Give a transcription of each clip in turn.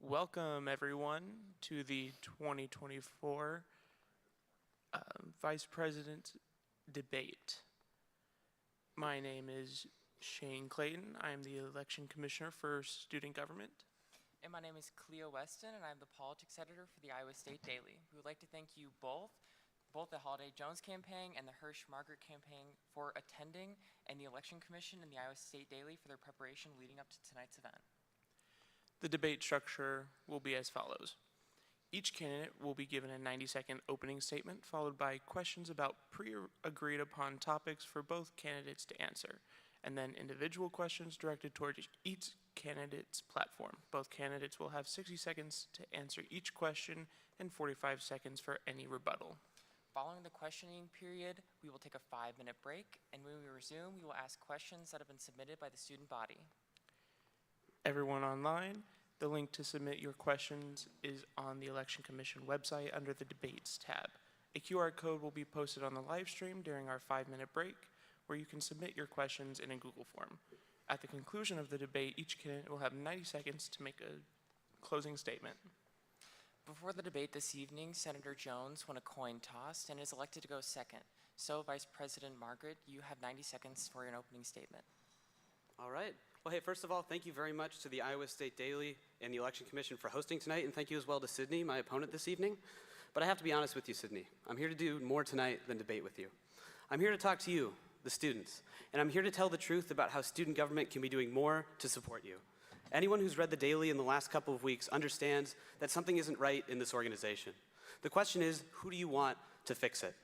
Welcome everyone to the 2024 Vice President debate. My name is Shane Clayton. I am the Election Commissioner for Student Government. And my name is Cleo Weston, and I'm the Politics Editor for the Iowa State Daily. We would like to thank you both the Holiday Jones campaign and the Hirsch Margaret campaign for attending, and the Election Commission and the Iowa State Daily for their preparation leading up to tonight's event. The debate structure will be as follows. Each candidate will be given a 90-second opening statement, followed by questions about pre-agreed upon topics for both candidates to answer, and then individual questions directed toward each candidate's platform. Both candidates will have 60 seconds to answer each question and 45 seconds for any rebuttal. Following the questioning period, we will take a 5-minute break, and when we resume, we will ask questions that have been submitted by the student body. Everyone online, the link to submit your questions is on the Election Commission website under the Debates tab. A QR code will be posted on the live stream during our 5-minute break, where you can submit your questions in a Google form. At the conclusion of the debate, each candidate will have 90 seconds to make a closing statement. Before the debate this evening, Senator Jones won a coin toss and is elected to go second. So, Vice President Margaret, you have 90 seconds for an opening statement. All right. Well, hey, first of all, thank you very much to the Iowa State Daily and the Election Commission for hosting tonight, and thank you as well to Sydney, my opponent this evening. But I have to be honest with you, Sydney. I'm here to do more tonight than debate with you. I'm here to talk to you, the students, and I'm here to tell the truth about how student government can be doing more to support you. Anyone who's read the Daily in the last couple of weeks understands that something isn't right in this organization. The question is, who do you want to fix it?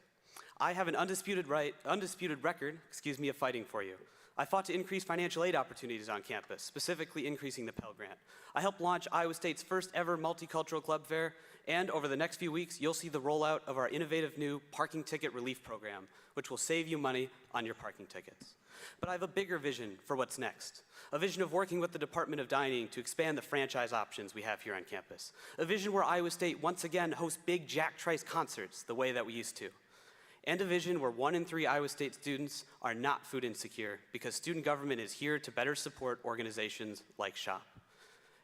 I have an undisputed record of fighting for you. I fought to increase financial aid opportunities on campus, specifically increasing the Pell Grant. I helped launch Iowa State's first ever multicultural club fair, and over the next few weeks, you'll see the rollout of our innovative new parking ticket relief program, which will save you money on your parking tickets. But I have a bigger vision for what's next. A vision of working with the Department of Dining to expand the franchise options we have here on campus. A vision where Iowa State once again hosts big Jack Trice concerts the way that we used to. And a vision where 1 in 3 Iowa State students are not food insecure because student government is here to better support organizations like SHOP.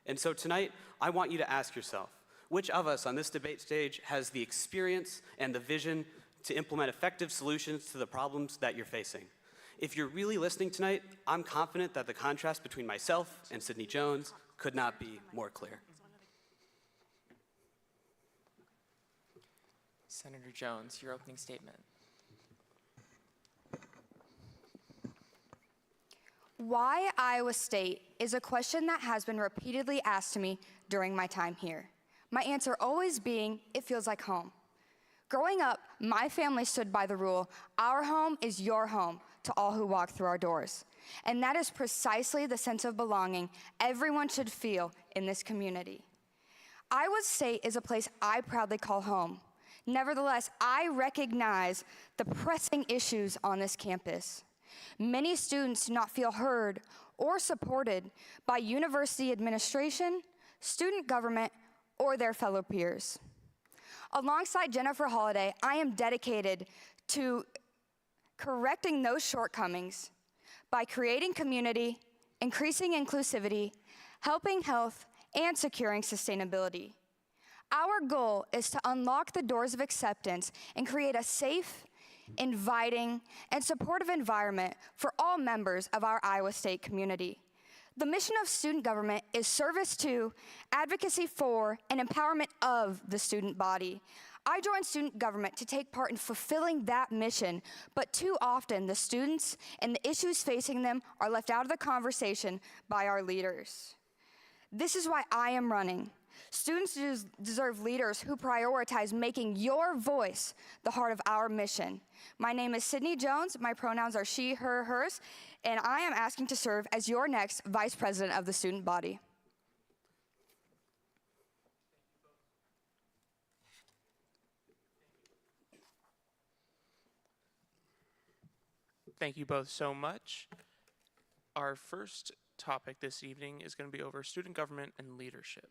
And so tonight, I want you to ask yourself, which of us on this debate stage has the experience and the vision to implement effective solutions to the problems that you're facing? If you're really listening tonight, I'm confident that the contrast between myself and Sydney Jones could not be more clear. Senator Jones, your opening statement. Why Iowa State is a question that has been repeatedly asked to me during my time here. My answer always being, it feels like home. Growing up, my family stood by the rule, our home is your home, to all who walk through our doors. And that is precisely the sense of belonging everyone should feel in this community. Iowa State is a place I proudly call home. Nevertheless, I recognize the pressing issues on this campus. Many students do not feel heard or supported by university administration, student government, or their fellow peers. Alongside Jennifer Holliday, I am dedicated to correcting those shortcomings by creating community, increasing inclusivity, helping health, and securing sustainability. Our goal is to unlock the doors of acceptance and create a safe, inviting, and supportive environment for all members of our Iowa State community. The mission of student government is service to, advocacy for, and empowerment of the student body. I joined student government to take part in fulfilling that mission, but too often the students and the issues facing them are left out of the conversation by our leaders. This is why I am running. Students deserve leaders who prioritize making your voice the heart of our mission. My name is Sydney Jones, my pronouns are she, her, hers, and I am asking to serve as your next Vice President of the student body. Thank you both so much. Our first topic this evening is going to be over student government and leadership.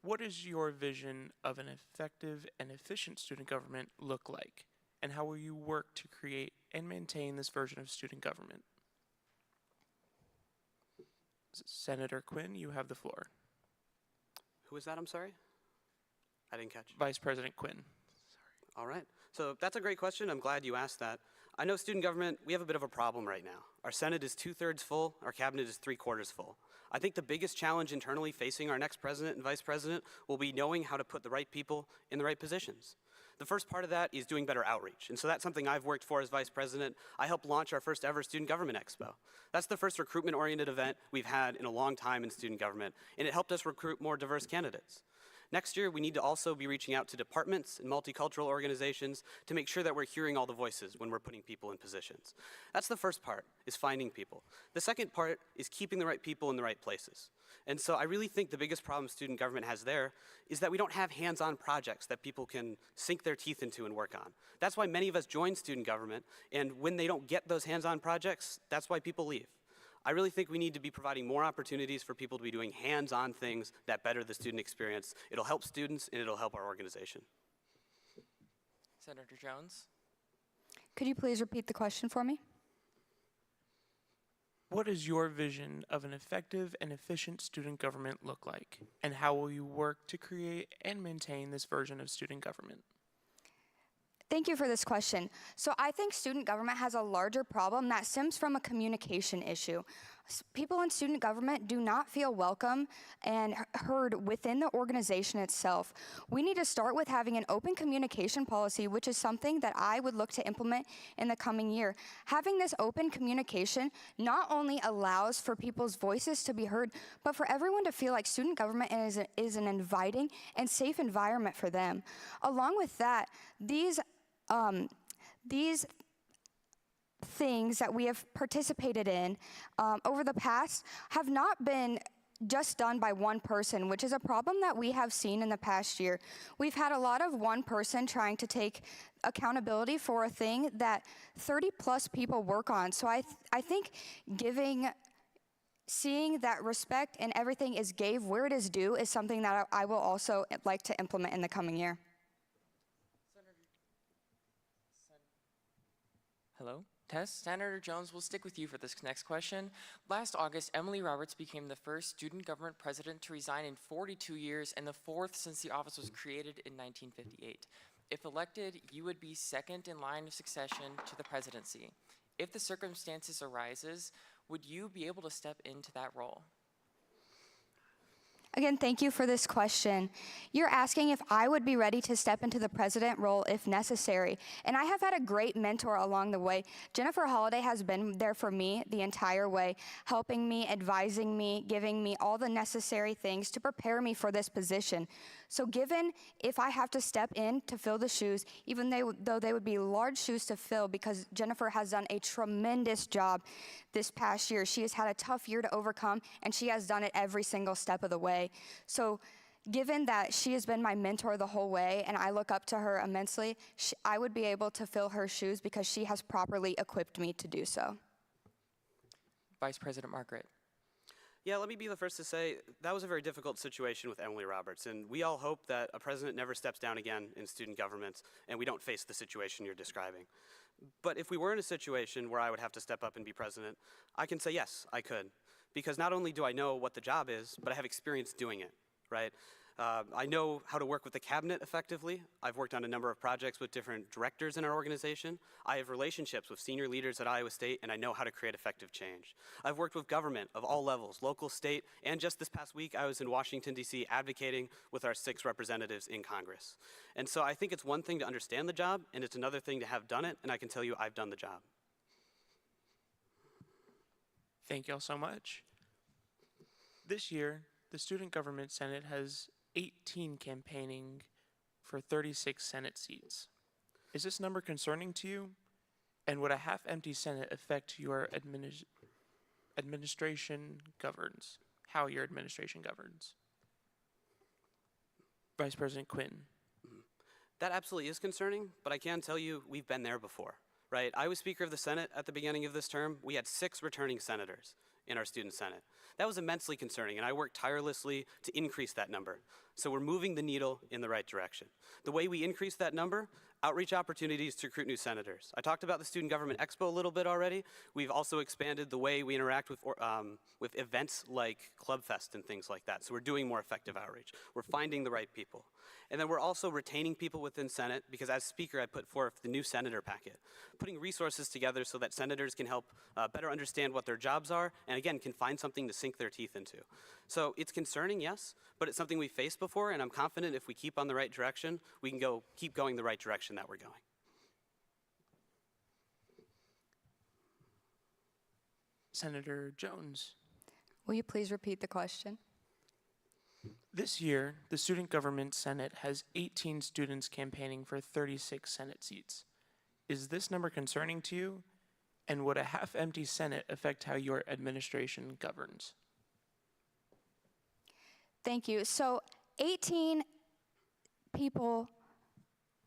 What does your vision of an effective and efficient student government look like? And how will you work to create and maintain this version of student government? Senator Quinn, you have the floor. Who is that, I'm sorry? I didn't catch. Vice President Quinn. All right. So that's a great question. I'm glad you asked that. I know student government, we have a bit of a problem right now. Our Senate is 2/3 full, our cabinet is 3/4 full. I think the biggest challenge internally facing our next president and vice president will be knowing how to put the right people in the right positions. The first part of that is doing better outreach. And so that's something I've worked for as vice president. I helped launch our first ever Student Government Expo. That's the first recruitment-oriented event we've had in a long time in student government, and it helped us recruit more diverse candidates. Next year, we need to also be reaching out to departments and multicultural organizations to make sure that we're hearing all the voices when we're putting people in positions. That's the first part, is finding people. The second part is keeping the right people in the right places. And so I really think the biggest problem student government has there is that we don't have hands-on projects that people can sink their teeth into and work on. That's why many of us join student government, and when they don't get those hands-on projects, that's why people leave. I really think we need to be providing more opportunities for people to be doing hands-on things that better the student experience. It'll help students and it'll help our organization. Senator Jones? Could you please repeat the question for me? What does your vision of an effective and efficient student government look like? And how will you work to create and maintain this version of student government? Thank you for this question. So I think student government has a larger problem that stems from a communication issue. People in student government do not feel welcome and heard within the organization itself. We need to start with having an open communication policy, which is something that I would look to implement in the coming year. Having this open communication not only allows for people's voices to be heard, but for everyone to feel like student government is an inviting and safe environment for them. Along with that, these things that we have participated in over the past have not been just done by one person, which is a problem that we have seen in the past year. We've had a lot of one person trying to take accountability for a thing that 30+ people work on. So I think seeing that respect and everything is gave where it is due is something that I will also like to implement in the coming year. Hello? Tess? Senator Jones, we'll stick with you for this next question. Last August, Emily Roberts became the first student government president to resign in 42 years and the 4th since the office was created in 1958. If elected, you would be second in line of succession to the presidency. If the circumstances arises, would you be able to step into that role? Again, thank you for this question. You're asking if I would be ready to step into the president role if necessary. And I have had a great mentor along the way. Jennifer Holliday has been there for me the entire way, helping me, advising me, giving me all the necessary things to prepare me for this position. So given if I have to step in to fill the shoes, even though they would be large shoes to fill, because Jennifer has done a tremendous job this past year. She has had a tough year to overcome, and she has done it every single step of the way. So given that she has been my mentor the whole way and I look up to her immensely, I would be able to fill her shoes because she has properly equipped me to do so. Vice President Margaret. Yeah, let me be the first to say that was a very difficult situation with Emily Roberts, and we all hope that a president never steps down again in student government and we don't face the situation you're describing. But if we were in a situation where I would have to step up and be president, I can say yes, I could. Because not only do I know what the job is, but I have experience doing it, right? I know how to work with the cabinet effectively. I've worked on a number of projects with different directors in our organization. I have relationships with senior leaders at Iowa State, and I know how to create effective change. I've worked with government of all levels, local, state, and just this past week, I was in Washington, D.C. advocating with our 6 representatives in Congress. And so I think it's one thing to understand the job, and it's another thing to have done it, and I can tell you I've done the job. Thank y'all so much. This year, the Student Government Senate has 18 campaigning for 36 Senate seats. Is this number concerning to you? And would a half-empty Senate affect your administration governs? How your administration governs? Vice President Quinn. That absolutely is concerning, but I can tell you we've been there before, right? I was Speaker of the Senate at the beginning of this term. We had 6 returning senators in our student Senate. That was immensely concerning, and I worked tirelessly to increase that number. So we're moving the needle in the right direction. The way we increase that number, outreach opportunities to recruit new senators. I talked about the Student Government Expo a little bit already. We've also expanded the way we interact with events like Club Fest and things like that. So we're doing more effective outreach. We're finding the right people. And then we're also retaining people within Senate, because as Speaker, I put forth the new senator packet, putting resources together so that senators can help better understand what their jobs are, and again, can find something to sink their teeth into. So it's concerning, yes, but it's something we faced before, and I'm confident if we keep on the right direction, we can keep going the right direction that we're going. Senator Jones. Will you please repeat the question? This year, the Student Government Senate has 18 students campaigning for 36 Senate seats. Is this number concerning to you? And would a half-empty Senate affect how your administration governs? Thank you. So 18 people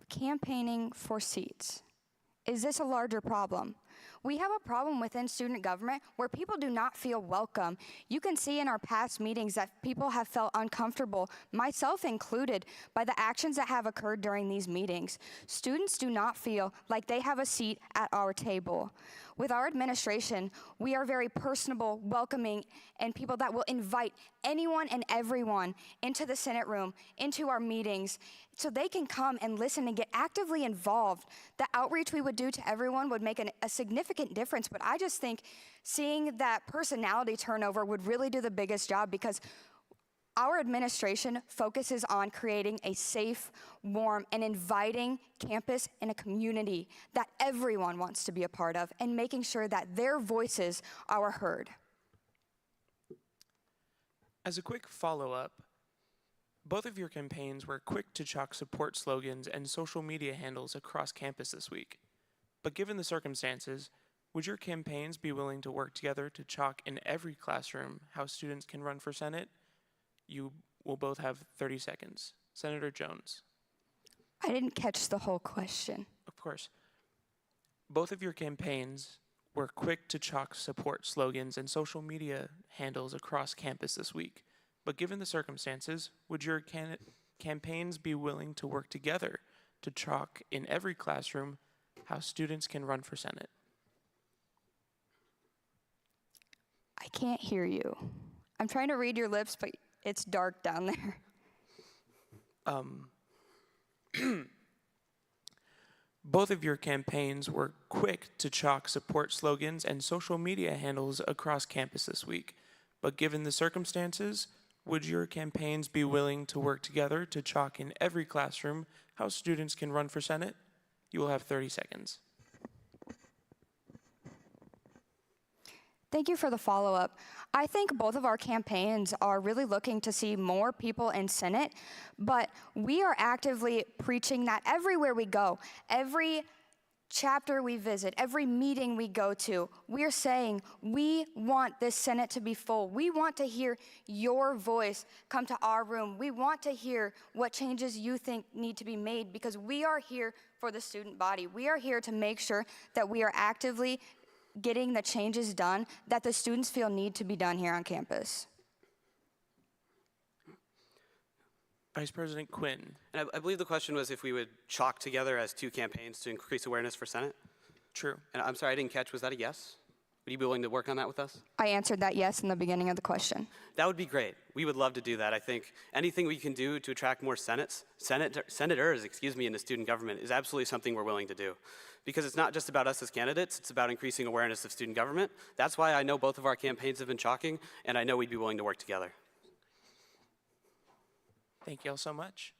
campaigning for seats. Is this a larger problem? We have a problem within student government where people do not feel welcome. You can see in our past meetings that people have felt uncomfortable, myself included, by the actions that have occurred during these meetings. Students do not feel like they have a seat at our table. With our administration, we are very personable, welcoming, and people that will invite anyone and everyone into the Senate room, into our meetings, so they can come and listen and get actively involved. The outreach we would do to everyone would make a significant difference, but I just think seeing that personality turnover would really do the biggest job, because our administration focuses on creating a safe, warm, and inviting campus and a community that everyone wants to be a part of, and making sure that their voices are heard. As a quick follow-up, both of your campaigns were quick to chalk support slogans and social media handles across campus this week. But given the circumstances, would your campaigns be willing to work together to chalk in every classroom how students can run for Senate? You will both have 30 seconds. Senator Jones. I didn't catch the whole question. Of course. Both of your campaigns were quick to chalk support slogans and social media handles across campus this week. But given the circumstances, would your campaigns be willing to work together to chalk in every classroom how students can run for Senate? I can't hear you. I'm trying to read your lips, but it's dark down there. Both of your campaigns were quick to chalk support slogans and social media handles across campus this week. But given the circumstances, would your campaigns be willing to work together to chalk in every classroom how students can run for Senate? You will have 30 seconds. Thank you for the follow-up. I think both of our campaigns are really looking to see more people in Senate, but we are actively preaching that everywhere we go, every chapter we visit, every meeting we go to, we are saying we want this Senate to be full. We want to hear your voice come to our room. We want to hear what changes you think need to be made, because we are here for the student body. We are here to make sure that we are actively getting the changes done that the students feel need to be done here on campus. Vice President Quinn. And I believe the question was if we would chalk together as two campaigns to increase awareness for Senate. True. And I'm sorry, I didn't catch, was that a yes? Would you be willing to work on that with us? I answered that yes in the beginning of the question. That would be great. We would love to do that. I think anything we can do to attract more senators, in the student government is absolutely something we're willing to do. Because it's not just about us as candidates, it's about increasing awareness of student government. That's why I know both of our campaigns have been chalking, and I know we'd be willing to work together. Thank you all so much.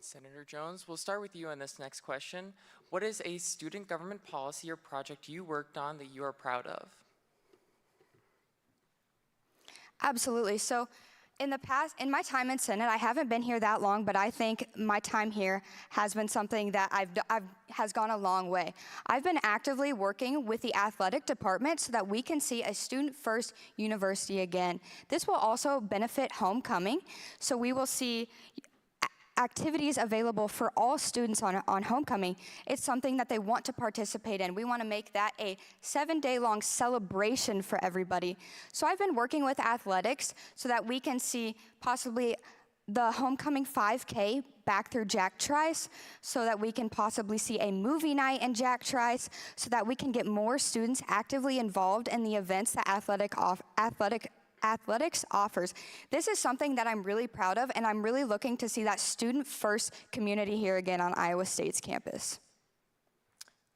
Senator Jones, we'll start with you on this next question. What is a student government policy or project you worked on that you are proud of? Absolutely. So in the past, in my time in Senate, I haven't been here that long, but I think my time here has been something that has gone a long way. I've been actively working with the athletic department so that we can see a student-first university again. This will also benefit homecoming, so we will see activities available for all students on homecoming. It's something that they want to participate in. We want to make that a 7-day-long celebration for everybody. So I've been working with athletics so that we can see possibly the homecoming 5K back through Jack Trice so that we can possibly see a movie night in Jack Trice so that we can get more students actively involved in the events that athletics offers. This is something that I'm really proud of, and I'm really looking to see that student-first community here again on Iowa State's campus.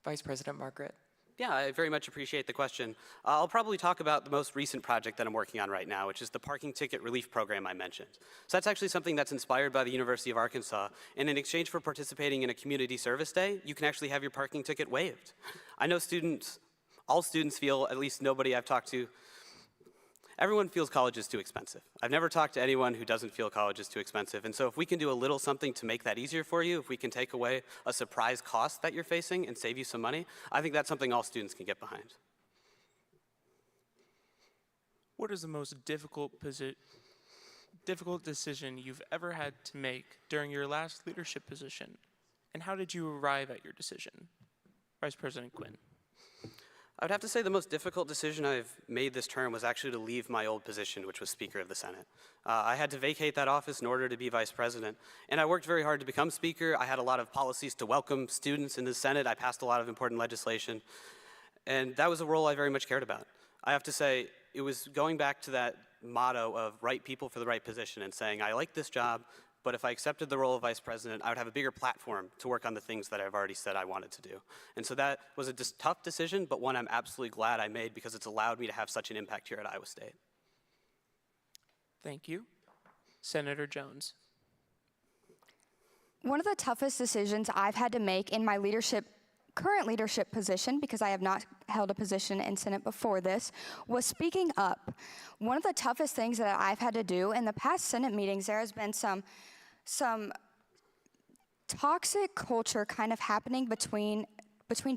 Vice President Margaret. Yeah, I very much appreciate the question. I'll probably talk about the most recent project that I'm working on right now, which is the parking ticket relief program I mentioned. So that's actually something that's inspired by the University of Arkansas. And in exchange for participating in a community service day, you can actually have your parking ticket waived. I know all students feel, at least nobody I've talked to, everyone feels college is too expensive. I've never talked to anyone who doesn't feel college is too expensive. And so if we can do a little something to make that easier for you, if we can take away a surprise cost that you're facing and save you some money, I think that's something all students can get behind. What is the most difficult decision you've ever had to make during your last leadership position? And how did you arrive at your decision? Vice President Quinn. I would have to say the most difficult decision I've made this term was actually to leave my old position, which was Speaker of the Senate. I had to vacate that office in order to be Vice President, and I worked very hard to become Speaker. I had a lot of policies to welcome students in the Senate. I passed a lot of important legislation, and that was a role I very much cared about. I have to say, it was going back to that motto of right people for the right position and saying, I like this job, but if I accepted the role of Vice President, I would have a bigger platform to work on the things that I've already said I wanted to do. And so that was a tough decision, but one I'm absolutely glad I made because it's allowed me to have such an impact here at Iowa State. Thank you. Senator Jones. One of the toughest decisions I've had to make in my current leadership position, because I have not held a position in Senate before this, was speaking up. One of the toughest things that I've had to do in the past Senate meetings, there has been some toxic culture kind of happening between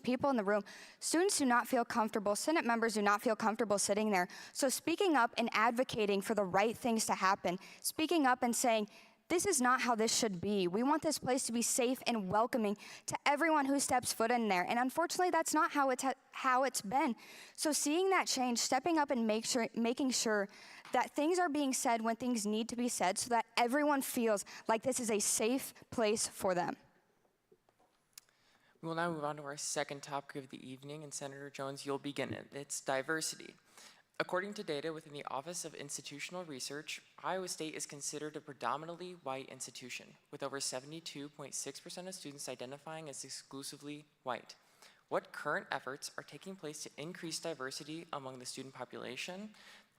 people in the room. Students do not feel comfortable, Senate members do not feel comfortable sitting there. So speaking up and advocating for the right things to happen, speaking up and saying, this is not how this should be. We want this place to be safe and welcoming to everyone who steps foot in there. And unfortunately, that's not how it's been. So seeing that change, stepping up and making sure that things are being said when things need to be said so that everyone feels like this is a safe place for them. We will now move on to our second topic of the evening, and Senator Jones, you'll begin it. It's diversity. According to data within the Office of Institutional Research, Iowa State is considered a predominantly white institution, with over 72.6% of students identifying as exclusively white. What current efforts are taking place to increase diversity among the student population,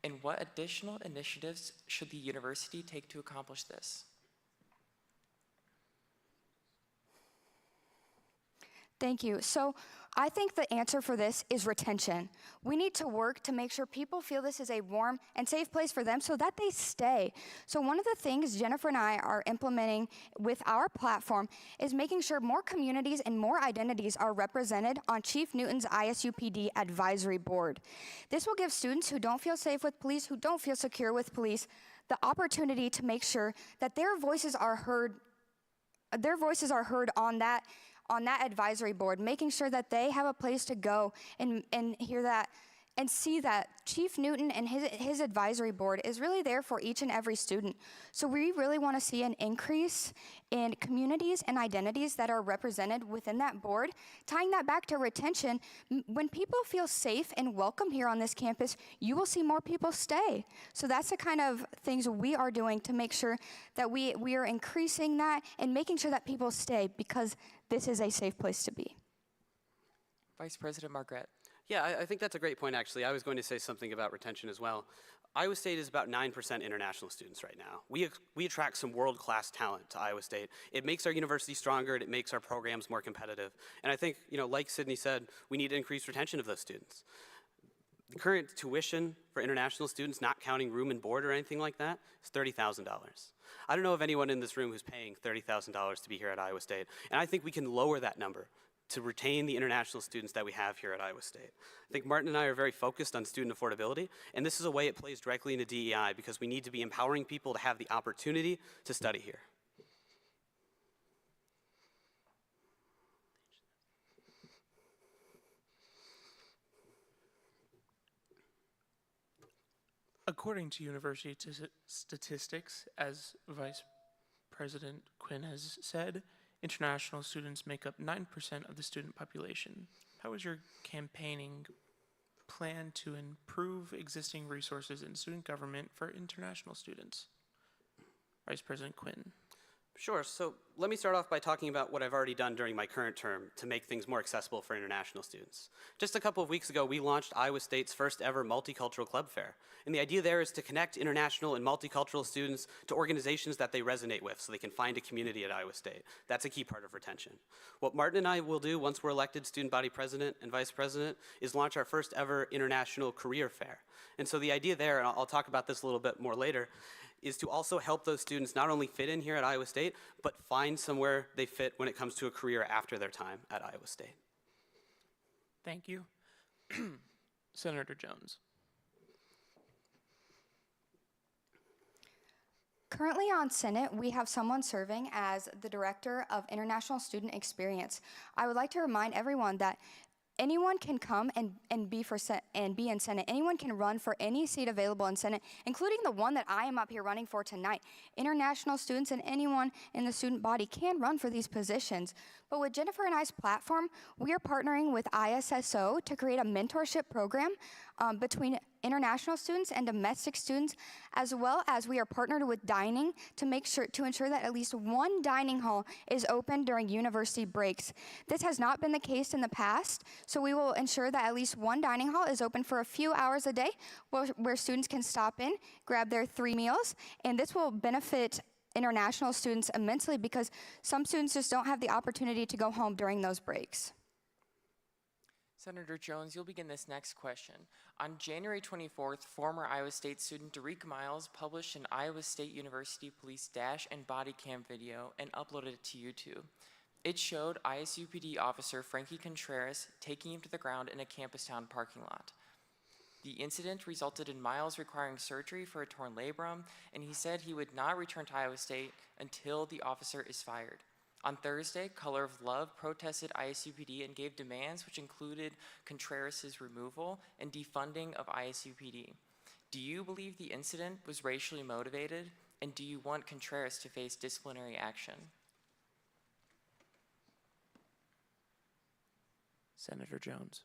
and what additional initiatives should the university take to accomplish this? Thank you. So I think the answer for this is retention. We need to work to make sure people feel this is a warm and safe place for them so that they stay. So one of the things Jennifer and I are implementing with our platform is making sure more communities and more identities are represented on Chief Newton's ISUPD advisory board. This will give students who don't feel safe with police, who don't feel secure with police, the opportunity to make sure that their voices are heard on that advisory board, making sure that they have a place to go and hear that and see that Chief Newton and his advisory board is really there for each and every student. So we really want to see an increase in communities and identities that are represented within that board. Tying that back to retention, when people feel safe and welcome here on this campus, you will see more people stay. So that's the kind of things we are doing to make sure that we are increasing that and making sure that people stay because this is a safe place to be. Vice President Margaret. Yeah, I think that's a great point, actually. I was going to say something about retention as well. Iowa State is about 9% international students right now. We attract some world-class talent to Iowa State. It makes our university stronger, and it makes our programs more competitive. And I think, like Sydney said, we need to increase retention of those students. The current tuition for international students, not counting room and board or anything like that, is $30,000. I don't know of anyone in this room who's paying $30,000 to be here at Iowa State. And I think we can lower that number to retain the international students that we have here at Iowa State. I think Martin and I are very focused on student affordability, and this is a way it plays directly into DEI because we need to be empowering people to have the opportunity to study here. According to university statistics, as Vice President Quinn has said, international students make up 9% of the student population. How is your campaigning plan to improve existing resources in student government for international students? Vice President Quinn. Sure, so let me start off by talking about what I've already done during my current term to make things more accessible for international students. Just a couple of weeks ago, we launched Iowa State's first ever multicultural club fair. And the idea there is to connect international and multicultural students to organizations that they resonate with so they can find a community at Iowa State. That's a key part of retention. What Martin and I will do once we're elected student body president and vice president is launch our first ever international career fair. And so the idea there, and I'll talk about this a little bit more later, is to also help those students not only fit in here at Iowa State, but find somewhere they fit when it comes to a career after their time at Iowa State. Thank you. Senator Jones. Currently on Senate, we have someone serving as the Director of International Student Experience. I would like to remind everyone that anyone can come and be in Senate. Anyone can run for any seat available in Senate, including the one that I am up here running for tonight. International students and anyone in the student body can run for these positions. But with Jennifer and I's platform, we are partnering with ISSO to create a mentorship program between international students and domestic students, as well as we are partnered with dining to ensure that at least one dining hall is open during university breaks. This has not been the case in the past, so we will ensure that at least one dining hall is open for a few hours a day where students can stop in, grab their 3 meals, and this will benefit international students immensely because some students just don't have the opportunity to go home during those breaks. Senator Jones, you'll begin this next question. On January 24th, former Iowa State student Derek Miles published an Iowa State University Police dash and body cam video and uploaded it to YouTube. It showed ISUPD officer Frankie Contreras taking him to the ground in a campus town parking lot. The incident resulted in Miles requiring surgery for a torn labrum, and he said he would not return to Iowa State until the officer is fired. On Thursday, Color of Love protested ISUPD and gave demands which included Contreras' removal and defunding of ISUPD. Do you believe the incident was racially motivated, and do you want Contreras to face disciplinary action? Senator Jones.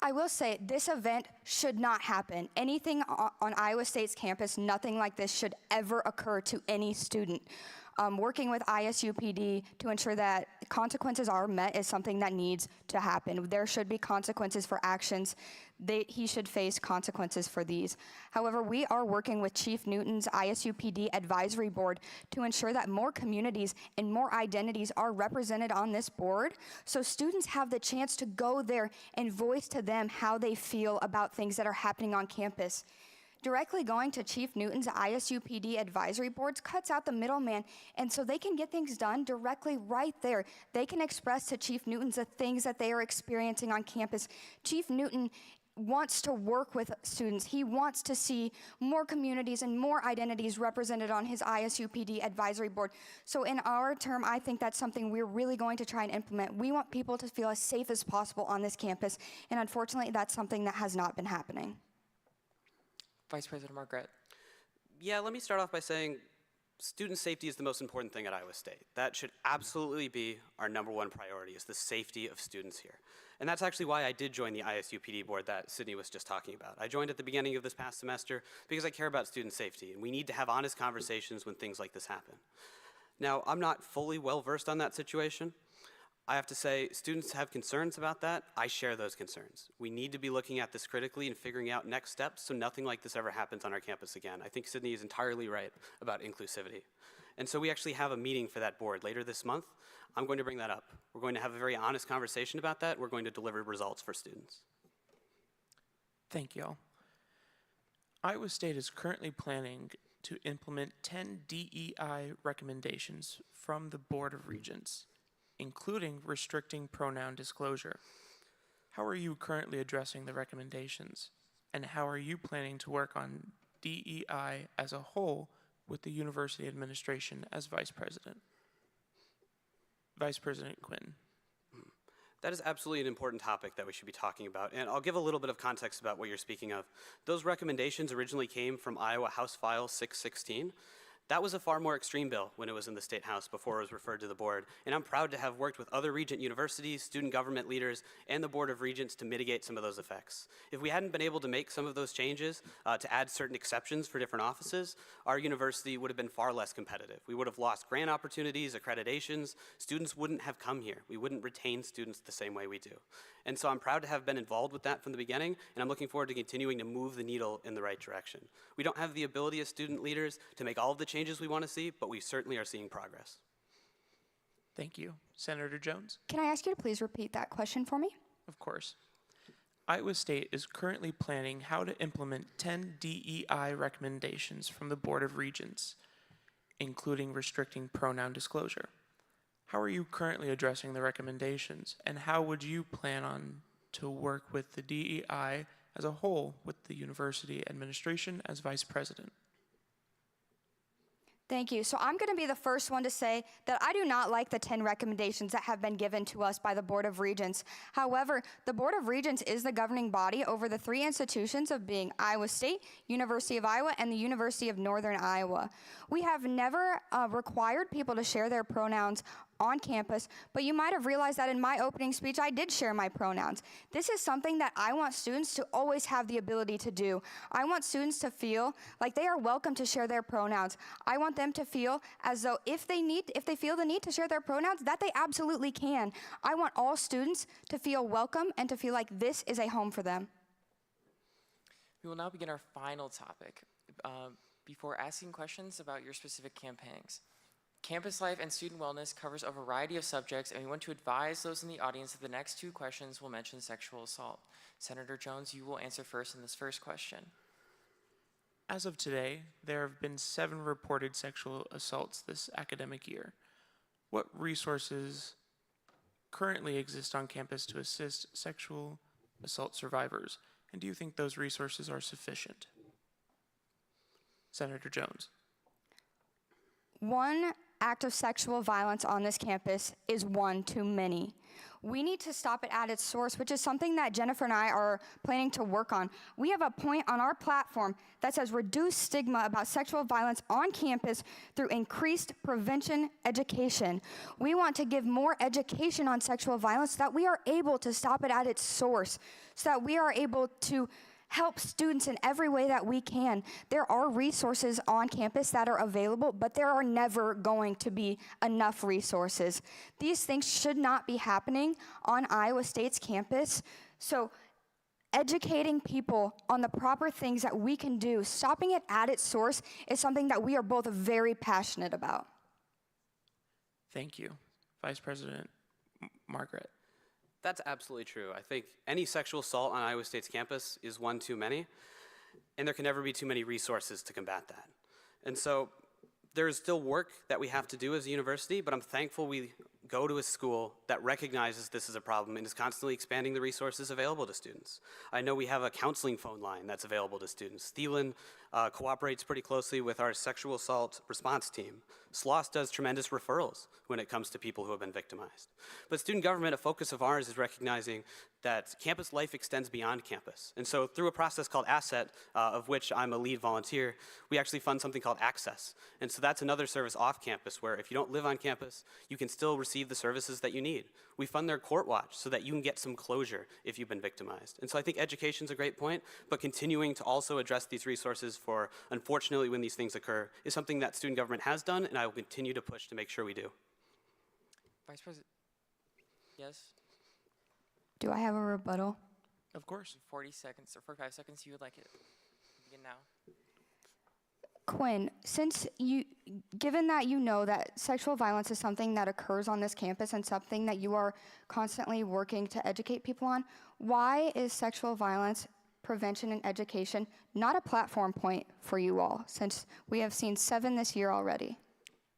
I will say this event should not happen. Anything on Iowa State's campus, nothing like this should ever occur to any student. Working with ISUPD to ensure that consequences are met is something that needs to happen. There should be consequences for actions. He should face consequences for these. However, we are working with Chief Newton's ISUPD Advisory Board to ensure that more communities and more identities are represented on this board, so students have the chance to go there and voice to them how they feel about things that are happening on campus. Directly going to Chief Newton's ISUPD advisory boards cuts out the middleman, and so they can get things done directly right there. They can express to Chief Newton's the things that they are experiencing on campus. Chief Newton wants to work with students. He wants to see more communities and more identities represented on his ISUPD advisory board. So in our term, I think that's something we're really going to try and implement. We want people to feel as safe as possible on this campus, and unfortunately, that's something that has not been happening. Vice President Margaret. Yeah, let me start off by saying student safety is the most important thing at Iowa State. That should absolutely be our #1 priority, is the safety of students here. And that's actually why I did join the ISUPD board that Sydney was just talking about. I joined at the beginning of this past semester because I care about student safety, and we need to have honest conversations when things like this happen. Now, I'm not fully well-versed on that situation. I have to say, students have concerns about that. I share those concerns. We need to be looking at this critically and figuring out next steps so nothing like this ever happens on our campus again. I think Sydney is entirely right about inclusivity. And so we actually have a meeting for that board later this month. I'm going to bring that up. We're going to have a very honest conversation about that. We're going to deliver results for students. Thank you all. Iowa State is currently planning to implement 10 DEI recommendations from the Board of Regents, including restricting pronoun disclosure. How are you currently addressing the recommendations? And how are you planning to work on DEI as a whole with the university administration as vice president? Vice President Quinn. That is absolutely an important topic that we should be talking about, and I'll give a little bit of context about what you're speaking of. Those recommendations originally came from Iowa House File 616. That was a far more extreme bill when it was in the State House before it was referred to the board, and I'm proud to have worked with other Regent universities, student government leaders, and the Board of Regents to mitigate some of those effects. If we hadn't been able to make some of those changes to add certain exceptions for different offices, our university would have been far less competitive. We would have lost grant opportunities, accreditations, students wouldn't have come here. We wouldn't retain students the same way we do. And so I'm proud to have been involved with that from the beginning, and I'm looking forward to continuing to move the needle in the right direction. We don't have the ability as student leaders to make all of the changes we want to see, but we certainly are seeing progress. Thank you. Senator Jones? Can I ask you to please repeat that question for me? Of course. Iowa State is currently planning how to implement 10 DEI recommendations from the Board of Regents, including restricting pronoun disclosure. How are you currently addressing the recommendations, and how would you plan on to work with the DEI as a whole with the university administration as vice president? Thank you. So I'm going to be the first one to say that I do not like the 10 recommendations that have been given to us by the Board of Regents. However, the Board of Regents is the governing body over the three institutions of being Iowa State, University of Iowa, and the University of Northern Iowa. We have never required people to share their pronouns on campus, but you might have realized that in my opening speech, I did share my pronouns. This is something that I want students to always have the ability to do. I want students to feel like they are welcome to share their pronouns. I want them to feel as though if they feel the need to share their pronouns, that they absolutely can. I want all students to feel welcome and to feel like this is a home for them. We will now begin our final topic before asking questions about your specific campaigns. Campus life and student wellness covers a variety of subjects, and we want to advise those in the audience that the next two questions will mention sexual assault. Senator Jones, you will answer first in this first question. As of today, there have been 7 reported sexual assaults this academic year. What resources currently exist on campus to assist sexual assault survivors, and do you think those resources are sufficient? Senator Jones. One act of sexual violence on this campus is one too many. We need to stop it at its source, which is something that Jennifer and I are planning to work on. We have a point on our platform that says reduce stigma about sexual violence on campus through increased prevention education. We want to give more education on sexual violence so that we are able to stop it at its source, so that we are able to help students in every way that we can. There are resources on campus that are available, but there are never going to be enough resources. These things should not be happening on Iowa State's campus. So educating people on the proper things that we can do, stopping it at its source, is something that we are both very passionate about. Thank you. Vice President Margaret. That's absolutely true. I think any sexual assault on Iowa State's campus is one too many, and there can never be too many resources to combat that. And so there is still work that we have to do as a university, but I'm thankful we go to a school that recognizes this is a problem and is constantly expanding the resources available to students. I know we have a counseling phone line that's available to students. Thielen cooperates pretty closely with our sexual assault response team. SLOSS does tremendous referrals when it comes to people who have been victimized. But student government, a focus of ours, is recognizing that campus life extends beyond campus. And so through a process called ASSET, of which I'm a lead volunteer, we actually fund something called Access. And so that's another service off campus where if you don't live on campus, you can still receive the services that you need. We fund their court watch so that you can get some closure if you've been victimized. And so I think education's a great point, but continuing to also address these resources for, unfortunately, when these things occur is something that student government has done, and I will continue to push to make sure we do. Vice President, yes? Do I have a rebuttal? Of course. 40 seconds, or 45 seconds, you would like it. Begin now. Quinn, given that you know that sexual violence is something that occurs on this campus and something that you are constantly working to educate people on, why is sexual violence prevention and education not a platform point for you all, since we have seen 7 this year already?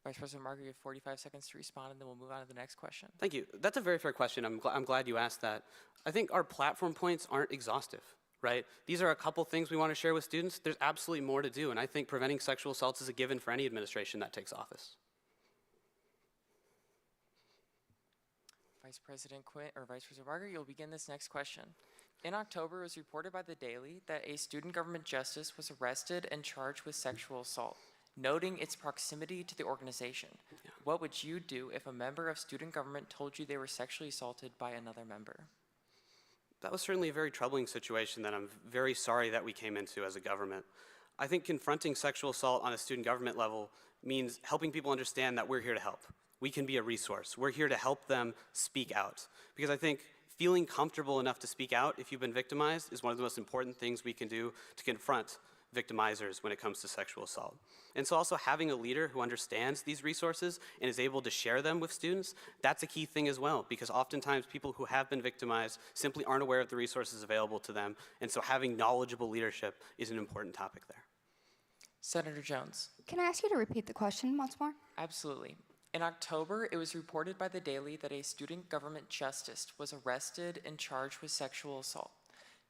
Vice President Margaret, you have 45 seconds to respond, and then we'll move on to the next question. Thank you. That's a very fair question. I'm glad you asked that. I think our platform points aren't exhaustive, right? These are a couple things we want to share with students. There's absolutely more to do, and I think preventing sexual assaults is a given for any administration that takes office. Vice President Margaret, you'll begin this next question. In October, it was reported by The Daily that a student government justice was arrested and charged with sexual assault. noting its proximity to the organization. What would you do if a member of student government told you they were sexually assaulted by another member? That was certainly a very troubling situation that I'm very sorry that we came into as a government. I think confronting sexual assault on a student government level means helping people understand that we're here to help. We can be a resource. We're here to help them speak out. Because I think feeling comfortable enough to speak out if you've been victimized is one of the most important things we can do to confront victimizers when it comes to sexual assault. And so also having a leader who understands these resources and is able to share them with students, that's a key thing as well, because oftentimes people who have been victimized simply aren't aware of the resources available to them, and so having knowledgeable leadership is an important topic there. Senator Jones. Can I ask you to repeat the question once more? Absolutely. In October, it was reported by the Daily that a student government justice was arrested and charged with sexual assault.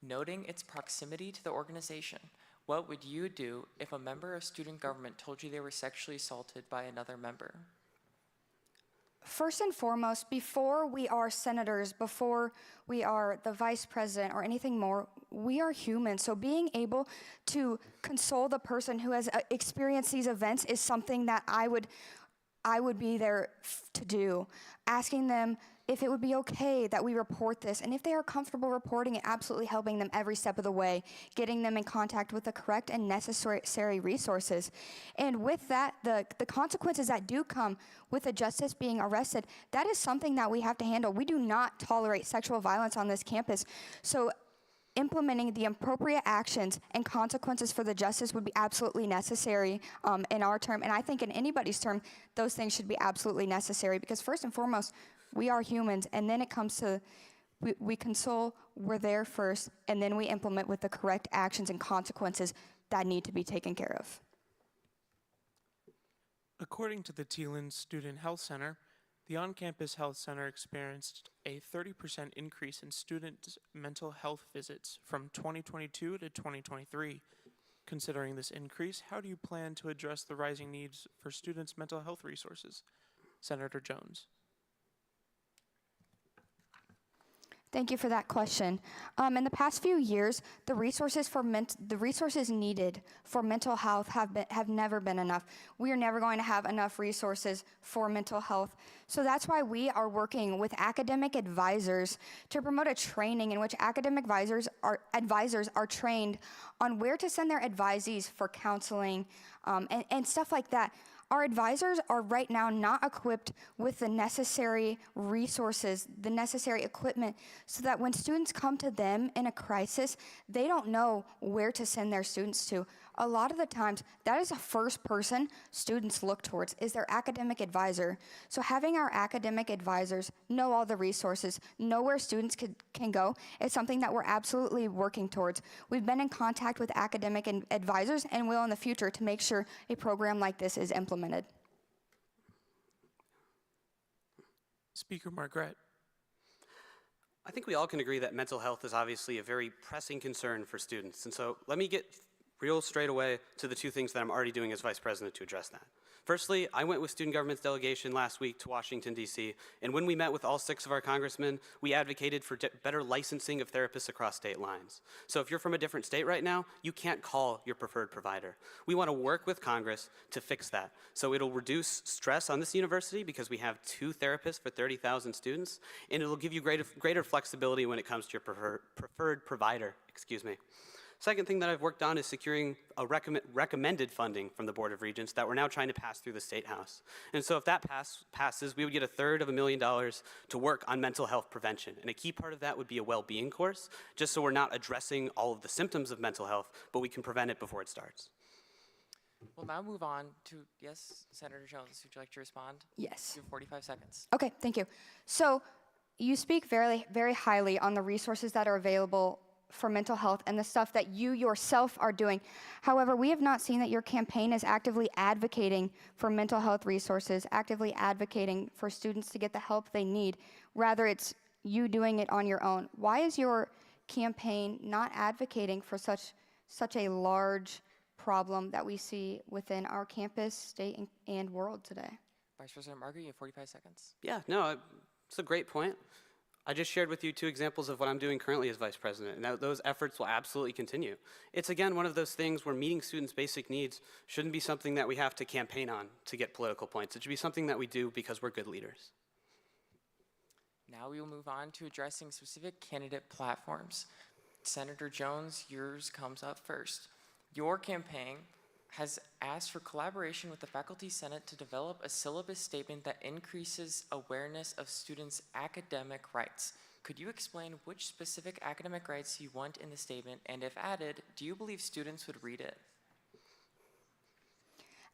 Noting its proximity to the organization, what would you do if a member of student government told you they were sexually assaulted by another member? First and foremost, before we are senators, before we are the vice president or anything more, we are human. So being able to console the person who has experienced these events is something that I would be there to do. Asking them if it would be okay that we report this, and if they are comfortable reporting it, absolutely helping them every step of the way, getting them in contact with the correct and necessary resources. And with that, the consequences that do come with a justice being arrested, that is something that we have to handle. We do not tolerate sexual violence on this campus. So implementing the appropriate actions and consequences for the justice would be absolutely necessary in our term. And I think in anybody's term, those things should be absolutely necessary, because first and foremost, we are humans, and then it comes to we console, we're there first, and then we implement with the correct actions and consequences that need to be taken care of. According to the Thielen Student Health Center, the on-campus health center experienced a 30% increase in student mental health visits from 2022 to 2023. Considering this increase, how do you plan to address the rising needs for students' mental health resources? Senator Jones. Thank you for that question. In the past few years, the resources needed for mental health have never been enough. We are never going to have enough resources for mental health. So that's why we are working with academic advisors to promote a training in which academic advisors are trained on where to send their advisees for counseling and stuff like that. Our advisors are right now not equipped with the necessary resources, the necessary equipment, so that when students come to them in a crisis, they don't know where to send their students to. A lot of the times, that is the first person students look towards, is their academic advisor. So having our academic advisors know all the resources, know where students can go, is something that we're absolutely working towards. We've been in contact with academic advisors and will in the future to make sure a program like this is implemented. Speaker Margaret. I think we all can agree that mental health is obviously a very pressing concern for students. And so let me get real straight away to the two things that I'm already doing as vice president to address that. Firstly, I went with student government's delegation last week to Washington, D.C., and when we met with all 6 of our congressmen, we advocated for better licensing of therapists across state lines. So if you're from a different state right now, you can't call your preferred provider. We want to work with Congress to fix that. So it'll reduce stress on this university because we have 2 therapists for 30,000 students, and it'll give you greater flexibility when it comes to your preferred provider, Second thing that I've worked on is securing a recommended funding from the Board of Regents that we're now trying to pass through the State House. And so if that passes, we would get $350,000 to work on mental health prevention. And a key part of that would be a well-being course, just so we're not addressing all of the symptoms of mental health, but we can prevent it before it starts. We'll now move on to, yes, Senator Jones, would you like to respond? Yes. You have 45 seconds. Okay, thank you. So you speak very, very highly on the resources that are available for mental health and the stuff that you yourself are doing. However, we have not seen that your campaign is actively advocating for mental health resources, actively advocating for students to get the help they need. Rather, it's you doing it on your own. Why is your campaign not advocating for such a large problem that we see within our campus, state, and world today? Vice President Margaret, you have 45 seconds. Yeah, no, it's a great point. I just shared with you 2 examples of what I'm doing currently as vice president, and those efforts will absolutely continue. It's, again, one of those things where meeting students' basic needs shouldn't be something that we have to campaign on to get political points. It should be something that we do because we're good leaders. Now we will move on to addressing specific candidate platforms. Senator Jones, yours comes up first. Your campaign has asked for collaboration with the Faculty Senate to develop a syllabus statement that increases awareness of students' academic rights. Could you explain which specific academic rights you want in the statement, and if added, do you believe students would read it?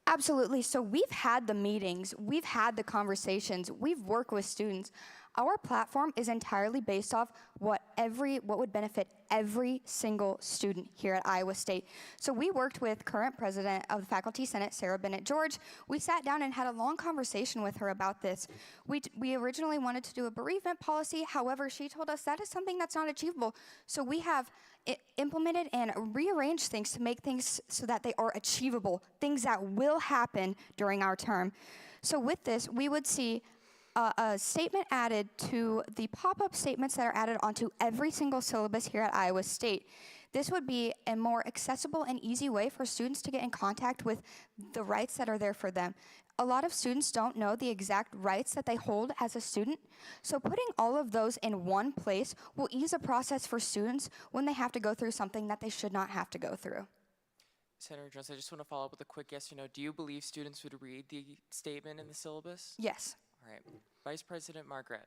Absolutely. So we've had the meetings, we've had the conversations, we've worked with students. Our platform is entirely based off what would benefit every single student here at Iowa State. So we worked with current president of the Faculty Senate, Sarah Bennett George. We sat down and had a long conversation with her about this. We originally wanted to do a bereavement policy. However, she told us that is something that's not achievable. So we have implemented and rearranged things to make things so that they are achievable, things that will happen during our term. So with this, we would see a statement added to the pop-up statements that are added onto every single syllabus here at Iowa State. This would be a more accessible and easy way for students to get in contact with the rights that are there for them. A lot of students don't know the exact rights that they hold as a student, so putting all of those in one place will ease the process for students when they have to go through something that they should not have to go through. Senator Jones, I just want to follow up with a quick yes or no. Do you believe students would read the statement in the syllabus? Yes. All right. Vice President Margaret,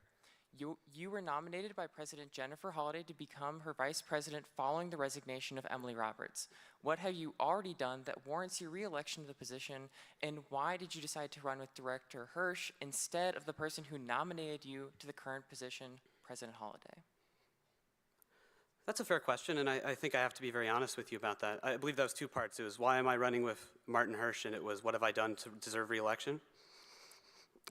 you were nominated by President Jennifer Holliday to become her vice president following the resignation of Emily Roberts. What have you already done that warrants your re-election to the position, and why did you decide to run with Director Hirsch instead of the person who nominated you to the current position, President Holliday? That's a fair question, and I think I have to be very honest with you about that. I believe that was 2 parts. It was why am I running with Martin Hirsch, and it was what have I done to deserve re-election.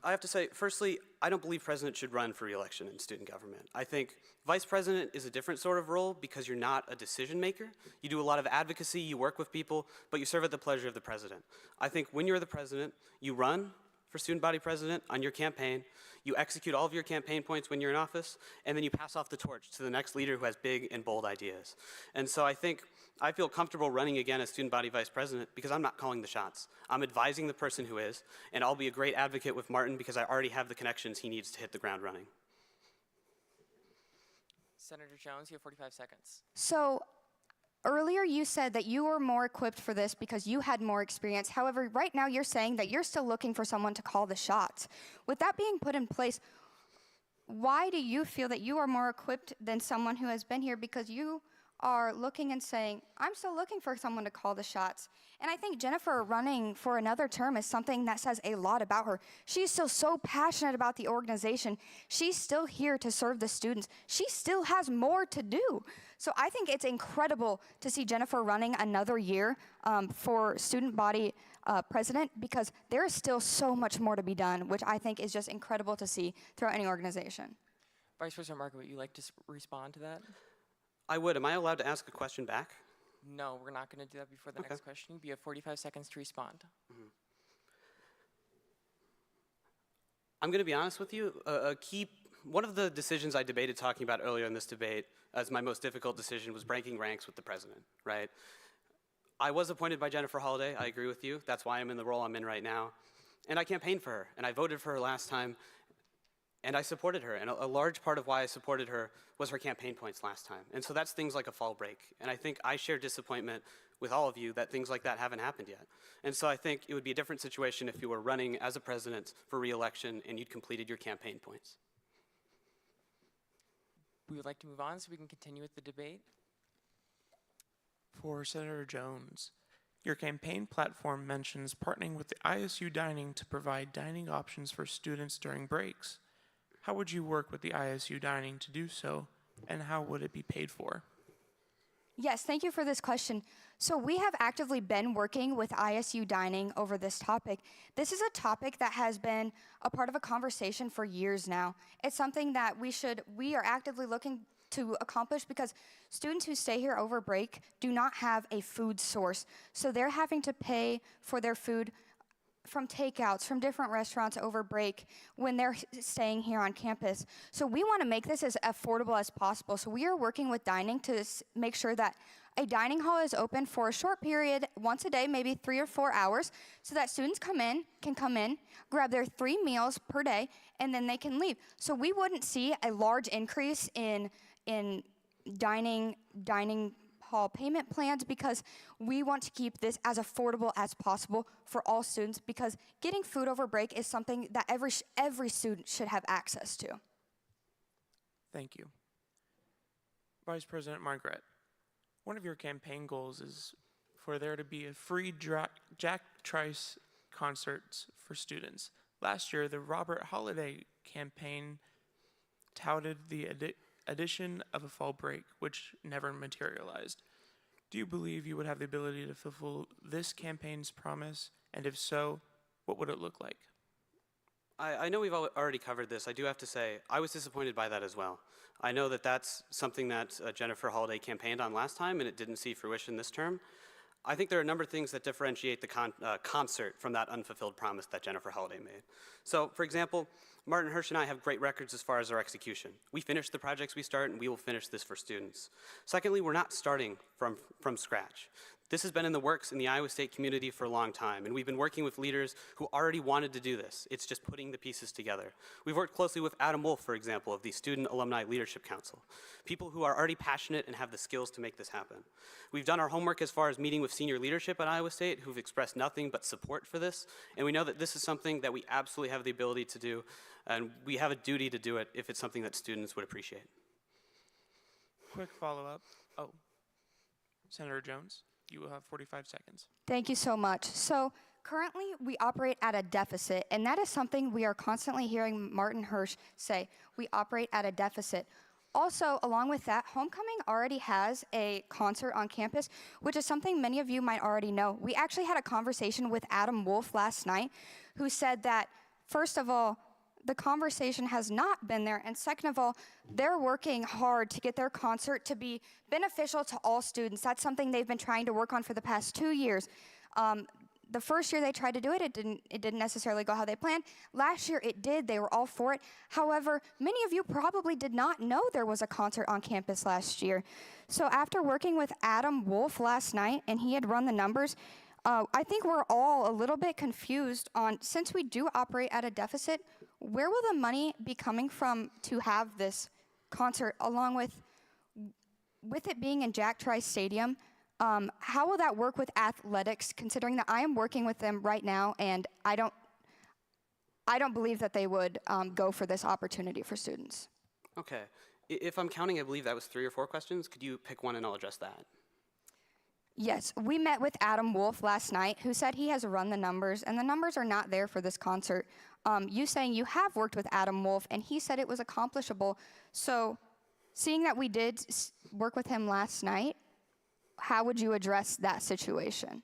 I have to say, firstly, I don't believe president should run for re-election in student government. I think vice president is a different sort of role because you're not a decision maker. You do a lot of advocacy, you work with people, but you serve at the pleasure of the president. I think when you're the president, you run for student body president on your campaign, you execute all of your campaign points when you're in office, and then you pass off the torch to the next leader who has big and bold ideas. And so I feel comfortable running again as student body vice president because I'm not calling the shots. I'm advising the person who is, and I'll be a great advocate with Martin because I already have the connections he needs to hit the ground running. Senator Jones, you have 45 seconds. So earlier you said that you were more equipped for this because you had more experience. However, right now you're saying that you're still looking for someone to call the shots. With that being put in place, why do you feel that you are more equipped than someone who has been here? Because you are looking and saying, I'm still looking for someone to call the shots. And I think Jennifer running for another term is something that says a lot about her. She's still so passionate about the organization. She's still here to serve the students. She still has more to do. So I think it's incredible to see Jennifer running another year for student body president because there is still so much more to be done, which I think is just incredible to see throughout any organization. Vice President Margaret, would you like to respond to that? I would. Am I allowed to ask a question back? No, we're not going to do that before the Okay. next question. You have 45 seconds to respond. I'm going to be honest with you. One of the decisions I debated talking about earlier in this debate as my most difficult decision was breaking ranks with the president, right? I was appointed by Jennifer Holliday. I agree with you. That's why I'm in the role I'm in right now. And I campaigned for her, and I voted for her last time, and I supported her. And a large part of why I supported her was her campaign points last time. And so that's things like a fall break. And I think I share disappointment with all of you that things like that haven't happened yet. And so I think it would be a different situation if you were running as a president for re-election and you'd completed your campaign points. We would like to move on so we can continue with the debate. For Senator Jones, your campaign platform mentions partnering with the ISU Dining to provide dining options for students during breaks. How would you work with the ISU Dining to do so, and how would it be paid for? Yes, thank you for this question. So we have actively been working with ISU Dining over this topic. This is a topic that has been a part of a conversation for years now. It's something that we are actively looking to accomplish because students who stay here over break do not have a food source. So they're having to pay for their food takeouts from different restaurants over break when they're staying here on campus. So we want to make this as affordable as possible. So we are working with dining to make sure that a dining hall is open for a short period, once a day, maybe 3 or 4 hours, so that students can come in, grab their 3 meals per day, and then they can leave. So we wouldn't see a large increase in dining hall payment plans because we want to keep this as affordable as possible for all students, because getting food over break is something that every student should have access to. Thank you. Vice President Margaret, one of your campaign goals is for there to be a free Jack Trice concerts for students. Last year, the Robert Holiday campaign touted the addition of a fall break, which never materialized. Do you believe you would have the ability to fulfill this campaign's promise? And if so, what would it look like? I know we've already covered this. I do have to say, I was disappointed by that as well. I know that that's something that Jennifer Holiday campaigned on last time, and it didn't see fruition this term. I think there are a number of things that differentiate the concert from that unfulfilled promise that Jennifer Holiday made. So, for example, Martin Hirsch and I have great records as far as our execution. We finish the projects we start, and we will finish this for students. Secondly, we're not starting from scratch. This has been in the works in the Iowa State community for a long time, and we've been working with leaders who already wanted to do this. It's just putting the pieces together. We've worked closely with Adam Wolf, for example, of the Student Alumni Leadership Council, people who are already passionate and have the skills to make this happen. We've done our homework as far as meeting with senior leadership at Iowa State who've expressed nothing but support for this, and we know that this is something that we absolutely have the ability to do, and we have a duty to do it if it's something that students would appreciate. Quick follow-up. Oh, Senator Jones, you will have 45 seconds. Thank you so much. So currently we operate at a deficit, and that is something we are constantly hearing Martin Hirsch say. We operate at a deficit. Also, along with that, Homecoming already has a concert on campus, which is something many of you might already know. We actually had a conversation with Adam Wolf last night, who said that, first of all, the conversation has not been there, and second of all, they're working hard to get their concert to be beneficial to all students. That's something they've been trying to work on for the past 2 years. The first year they tried to do it, it didn't necessarily go how they planned. Last year it did, they were all for it. However, many of you probably did not know there was a concert on campus last year. So after working with Adam Wolf last night, and he had run the numbers, I think we're all a little bit confused on, since we do operate at a deficit, where will the money be coming from to have this concert, along with it being in Jack Trice Stadium? How will that work with athletics, considering that I am working with them right now, and I don't believe that they would go for this opportunity for students. Okay. If I'm counting, I believe that was 3 or 4 questions. Could you pick one and I'll address that? Yes, we met with Adam Wolf last night, who said he has run the numbers, and the numbers are not there for this concert. You saying you have worked with Adam Wolf, and he said it was accomplishable. So, seeing that we did work with him last night, how would you address that situation?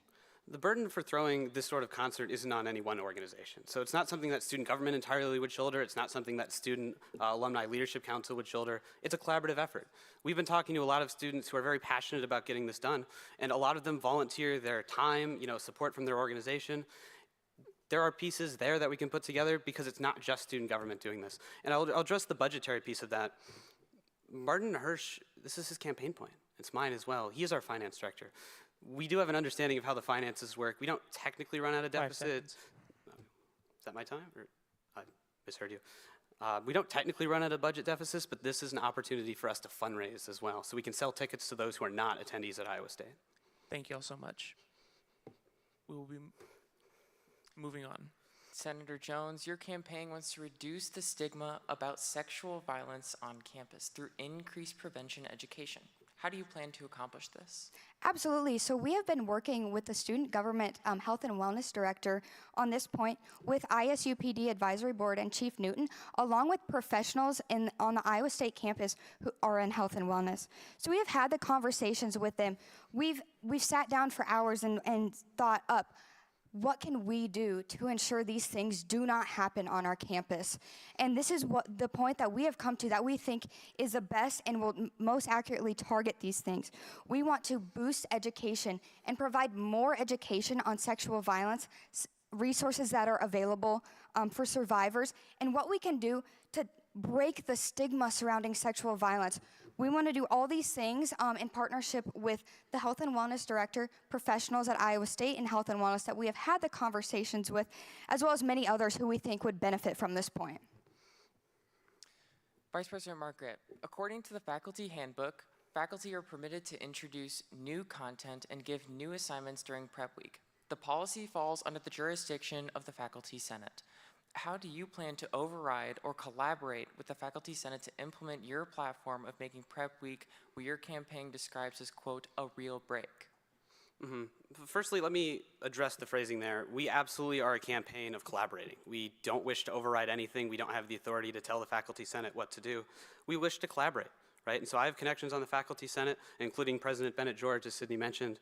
The burden for throwing this sort of concert isn't on any one organization. So it's not something that student government entirely would shoulder. It's not something that Student Alumni Leadership Council would shoulder. It's a collaborative effort. We've been talking to a lot of students who are very passionate about getting this done, and a lot of them volunteer their time, support from their organization. There are pieces there that we can put together because it's not just student government doing this. And I'll address the budgetary piece of that. Martin Hirsch, this is his campaign plan. It's mine as well. He is our finance director. We do have an understanding of how the finances work. We don't technically run at a deficit. Is that my time? Or I misheard you. We don't technically run at a budget deficit, but this is an opportunity for us to fundraise as well, so we can sell tickets to those who are not attendees at Iowa State. Thank you all so much. We will be moving on. Senator Jones, your campaign wants to reduce the stigma about sexual violence on campus through increased prevention education. How do you plan to accomplish this? Absolutely. So we have been working with the Student Government Health and Wellness Director on this point, with ISUPD Advisory Board and Chief Newton, along with professionals on the Iowa State campus who are in health and wellness. So we have had the conversations with them. We've sat down for hours and thought up, what can we do to ensure these things do not happen on our campus? And this is what the point that we have come to that we think is the best and will most accurately target these things. We want to boost education and provide more education on sexual violence resources that are available for survivors, and what we can do to break the stigma surrounding sexual violence. We want to do all these things in partnership with the Health and Wellness Director, professionals at Iowa State in Health and Wellness that we have had the conversations with, as well as many others who we think would benefit from this point. Vice President Margaret, according to the faculty handbook, faculty are permitted to introduce new content and give new assignments during prep week. The policy falls under the jurisdiction of the Faculty Senate. How do you plan to override or collaborate with the Faculty Senate to implement your platform of making prep week what your campaign describes as, quote, a real break? Firstly, let me address the phrasing there. We absolutely are a campaign of collaborating. We don't wish to override anything. We don't have the authority to tell the Faculty Senate what to do. We wish to collaborate, right? And so I have connections on the Faculty Senate, including President Bennett George, as Sydney mentioned.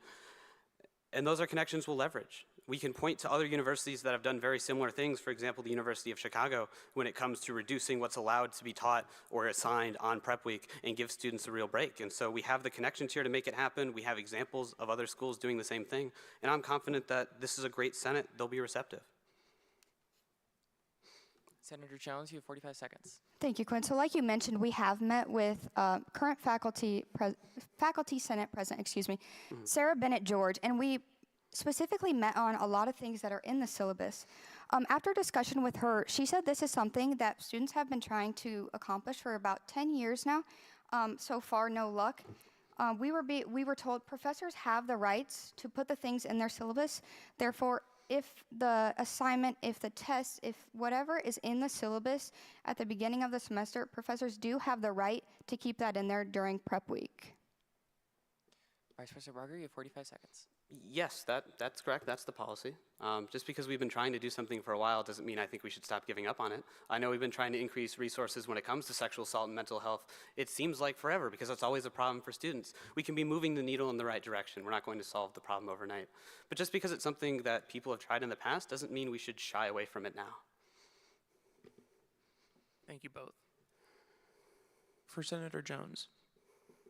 And those are connections we'll leverage. We can point to other universities that have done very similar things, for example, the University of Chicago, when it comes to reducing what's allowed to be taught or assigned on prep week and give students a real break. And so we have the connections here to make it happen. We have examples of other schools doing the same thing. And I'm confident that this is a great Senate. They'll be receptive. Senator Jones, you have 45 seconds. Thank you, Quinn. So like you mentioned, we have met with current Faculty Senate President, Sarah Bennett George, and we specifically met on a lot of things that are in the syllabus. After discussion with her, she said this is something that students have been trying to accomplish for about 10 years now. So far, no luck. We were told professors have the rights to put the things in their syllabus. Therefore, if the assignment, if the test, if whatever is in the syllabus at the beginning of the semester, professors do have the right to keep that in there during prep week. Vice President Barger, you have 45 seconds. Yes, that's correct. That's the policy. Just because we've been trying to do something for a while doesn't mean I think we should stop giving up on it. I know we've been trying to increase resources when it comes to sexual assault and mental health. It seems like forever because it's always a problem for students. We can be moving the needle in the right direction. We're not going to solve the problem overnight. But just because it's something that people have tried in the past doesn't mean we should shy away from it now. Thank you both. For Senator Jones,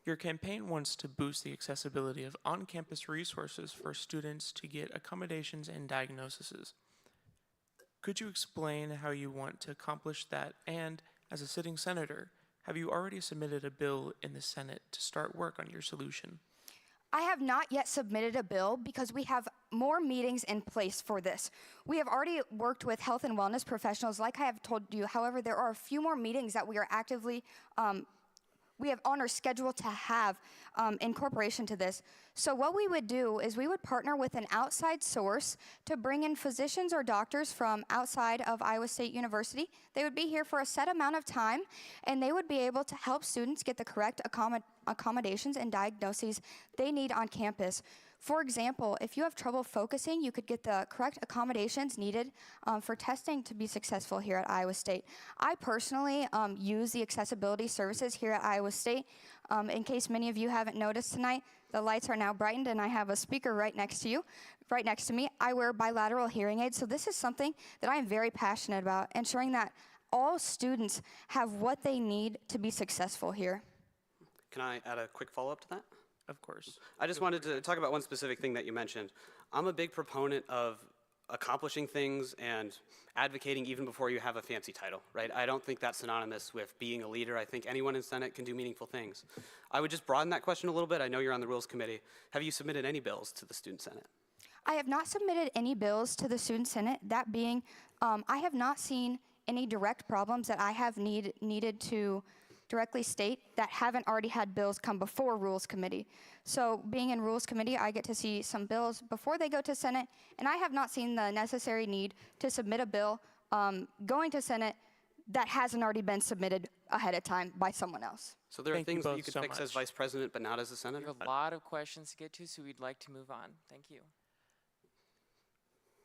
your campaign wants to boost the accessibility of on-campus resources for students to get accommodations and diagnoses. Could you explain how you want to accomplish that? And as a sitting senator, have you already submitted a bill in the Senate to start work on your solution? I have not yet submitted a bill because we have more meetings in place for this. We have already worked with health and wellness professionals, like I have told you. However, there are a few more meetings that we are actively we have on our schedule to have in corporation to this. So what we would do is we would partner with an outside source to bring in physicians or doctors from outside of Iowa State University. They would be here for a set amount of time, and they would be able to help students get the correct accommodations and diagnoses they need on campus. For example, if you have trouble focusing, you could get the correct accommodations needed for testing to be successful here at Iowa State. I personally use the accessibility services here at Iowa State. In case many of you haven't noticed tonight, the lights are now brightened and I have a speaker right next to me. I wear bilateral hearing aids, so this is something that I am very passionate about, ensuring that all students have what they need to be successful here. Can I add a quick follow-up to that? Of course. I just wanted to talk about one specific thing that you mentioned. I'm a big proponent of accomplishing things and advocating even before you have a fancy title, right? I don't think that's synonymous with being a leader. I think anyone in Senate can do meaningful things. I would just broaden that question a little bit. I know you're on the Rules Committee. Have you submitted any bills to the Student Senate? I have not submitted any bills to the Student Senate. That being, I have not seen any direct problems that I have needed to directly state that haven't already had bills come before Rules Committee. So being in Rules Committee, I get to see some bills before they go to Senate, and I have not seen the necessary need to submit a bill going to Senate that hasn't already been submitted ahead of time by someone else. So there are Thank you things that both you could so fix as much. Vice President, but not as a We Senator? have a lot of questions to get to, so we'd like to move on. Thank you.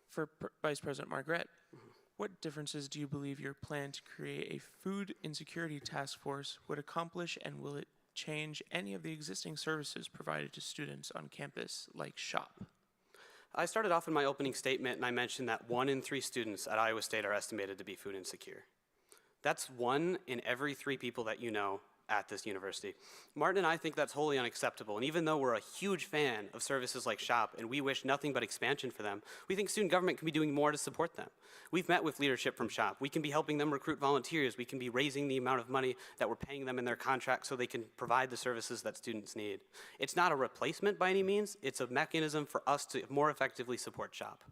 For Vice President Margaret, what differences do you believe your plan to create a food insecurity task force would accomplish, and will it change any of the existing services provided to students on campus, like SHOP? I started off in my opening statement and I mentioned that 1 in 3 students at Iowa State are estimated to be food insecure. That's 1 in every 3 people that you know at this university. Martin and I think that's wholly unacceptable, and even though we're a huge fan of services like SHOP and we wish nothing but expansion for them, we think student government can be doing more to support them. We've met with leadership from SHOP. We can be helping them recruit volunteers. We can be raising the amount of money that we're paying them in their contract so they can provide the services that students need. It's not a replacement by any means. It's a mechanism for us to more effectively support SHOP.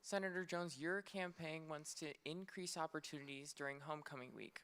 Senator Jones, your campaign wants to increase opportunities during homecoming week.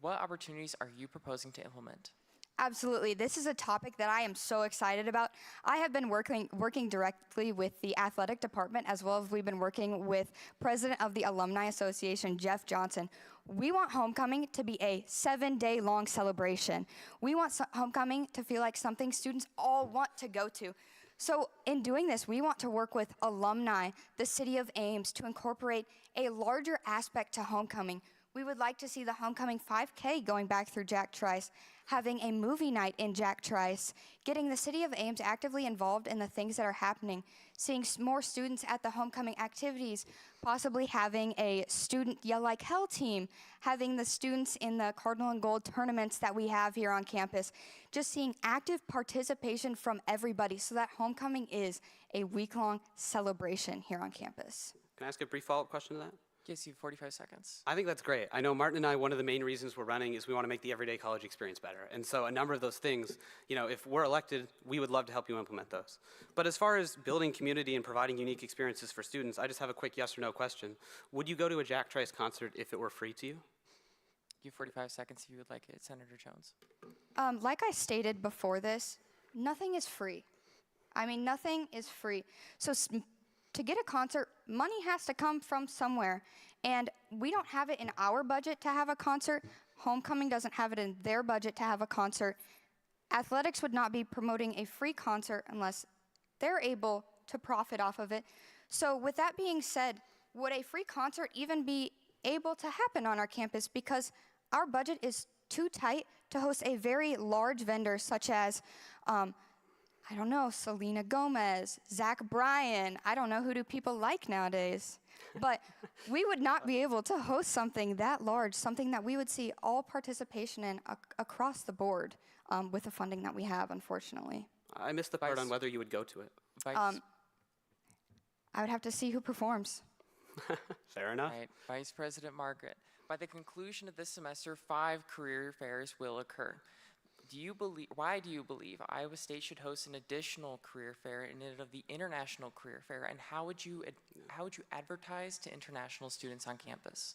What opportunities are you proposing to implement? Absolutely. This is a topic that I am so excited about. I have been working directly with the athletic department, as well as we've been working with President of the Alumni Association, Jeff Johnson. We want homecoming to be a 7-day long celebration. We want homecoming to feel like something students all want to go to. So in doing this, we want to work with alumni, the city of Ames, to incorporate a larger aspect to homecoming. We would like to see the homecoming 5K going back through Jack Trice, having a movie night in Jack Trice, getting the city of Ames actively involved in the things that are happening, seeing more students at the homecoming activities, possibly having a student Yell Like Hell team, having the students in the Cardinal and Gold tournaments that we have here on campus, just seeing active participation from everybody so that homecoming is a week-long celebration here on campus. Can I ask a brief follow-up question to that? Gives you 45 seconds. I think that's great. I know Martin and I, one of the main reasons we're running is we want to make the everyday college experience better. And so a number of those things, if we're elected, we would love to help you implement those. But as far as building community and providing unique experiences for students, I just have a quick yes or no question. Would you go to a Jack Trice concert if it were free to you? Give you 45 seconds if you would like it, Senator Jones. Like I stated before this, nothing is free. I mean, nothing is free. So to get a concert, money has to come from somewhere. And we don't have it in our budget to have a concert. Homecoming doesn't have it in their budget to have a concert. Athletics would not be promoting a free concert unless they're able to profit off of it. So with that being said, would a free concert even be able to happen on our campus? Because our budget is too tight to host a very large vendor such as I don't know, Selena Gomez, Zach Bryan. I don't know, who do people like nowadays? But we would not be able to host something that large, something that we would see all participation in across the board with the funding that we have, unfortunately. I missed the part on whether you would go to it. Vice, I would have to see who performs. Fair enough. right, Vice President Margaret. By the conclusion of this semester, 5 career fairs will occur. Why do you believe Iowa State should host an additional career fair in lieu of the International Career Fair, and how would you advertise to international students on campus?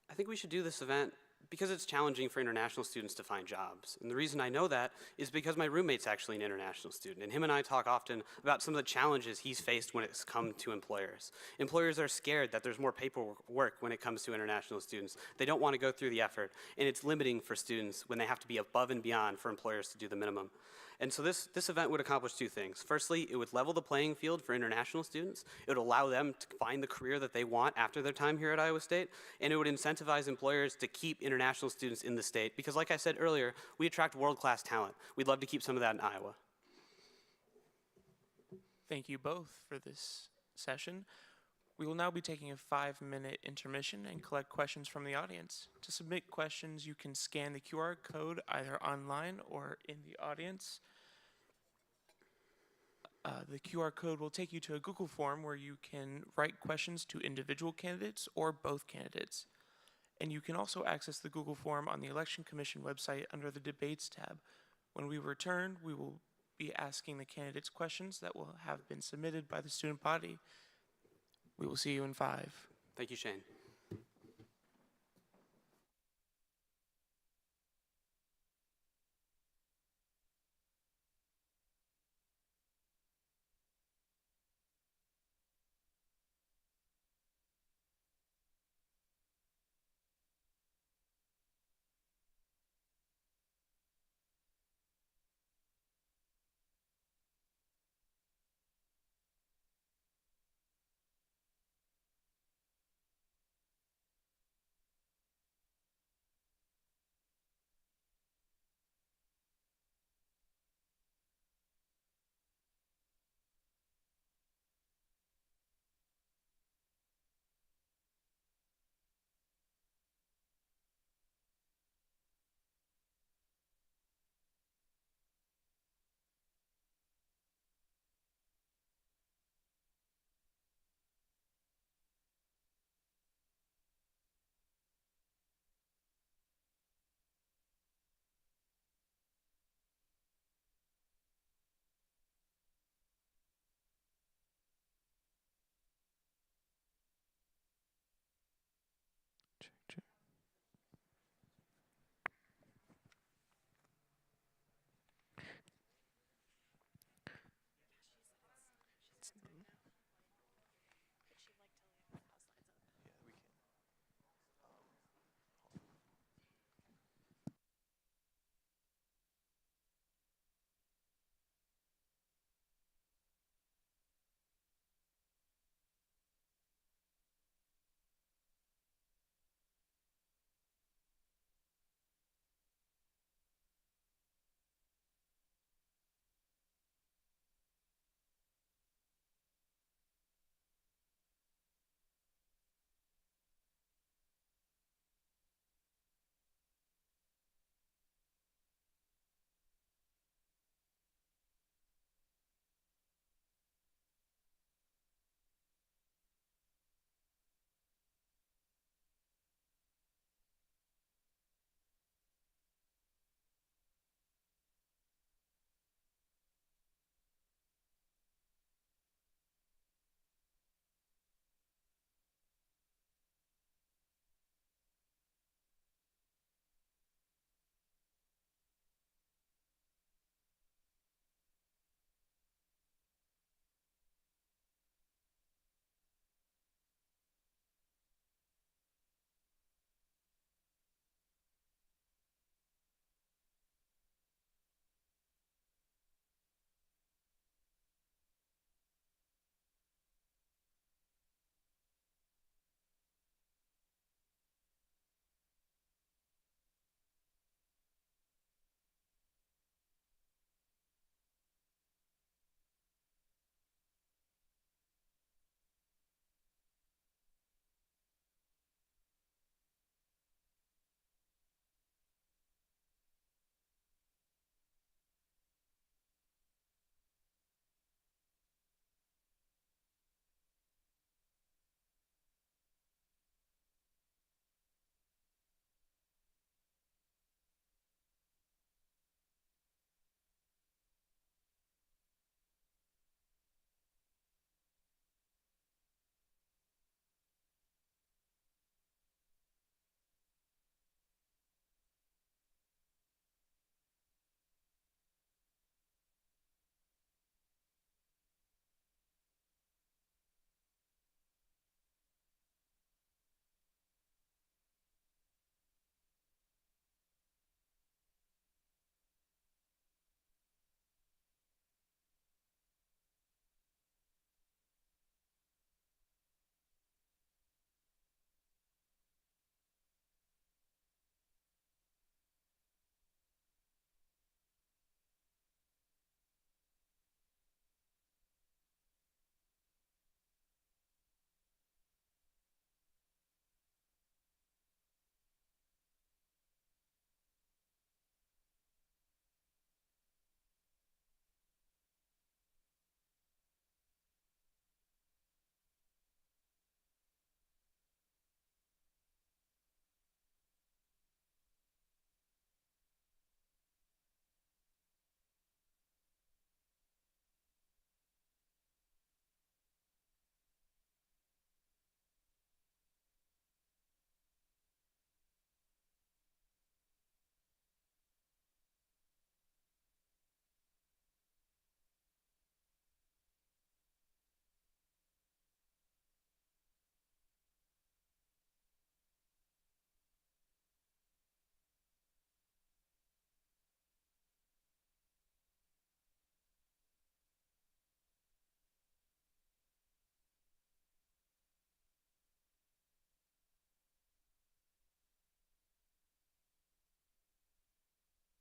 I think we should do this event because it's challenging for international students to find jobs. And the reason I know that is because my roommate's actually an international student, and him and I talk often about some of the challenges he's faced when it's come to employers. Employers are scared that there's more paperwork when it comes to international students. They don't want to go through the effort, and it's limiting for students when they have to be above and beyond for employers to do the minimum. And so this event would accomplish 2 things. Firstly, it would level the playing field for international students. It would allow them to find the career that they want after their time here at Iowa State, and it would incentivize employers to keep international students in the state because, like I said earlier, we attract world-class talent. We'd love to keep some of that in Iowa. Thank you both for this session. We will now be taking a 5-minute intermission and collect questions from the audience. To submit questions, you can scan the QR code either online or in the audience. The QR code will take you to a Google form where you can write questions to individual candidates or both candidates. And you can also access the Google form on the Election Commission website under the Debates tab. When we return, we will be asking the candidates questions that will have been submitted by the student body. We will see you in 5. Thank you, Shane.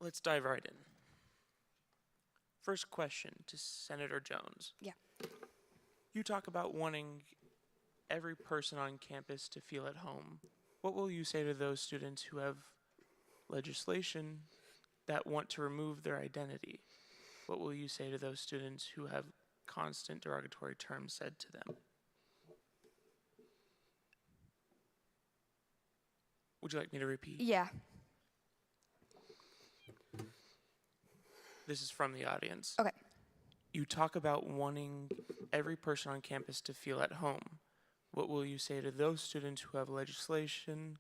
Let's dive right in. First question to Senator Jones. Yeah. You talk about wanting every person on campus to feel at home. What will you say to those students who have legislation that want to remove their identity? What will you say to those students who have constant derogatory terms said to them? Would you like me to repeat? Yeah. This is from the audience. Okay. You talk about wanting every person on campus to feel at home. What will you say to those students who have legislation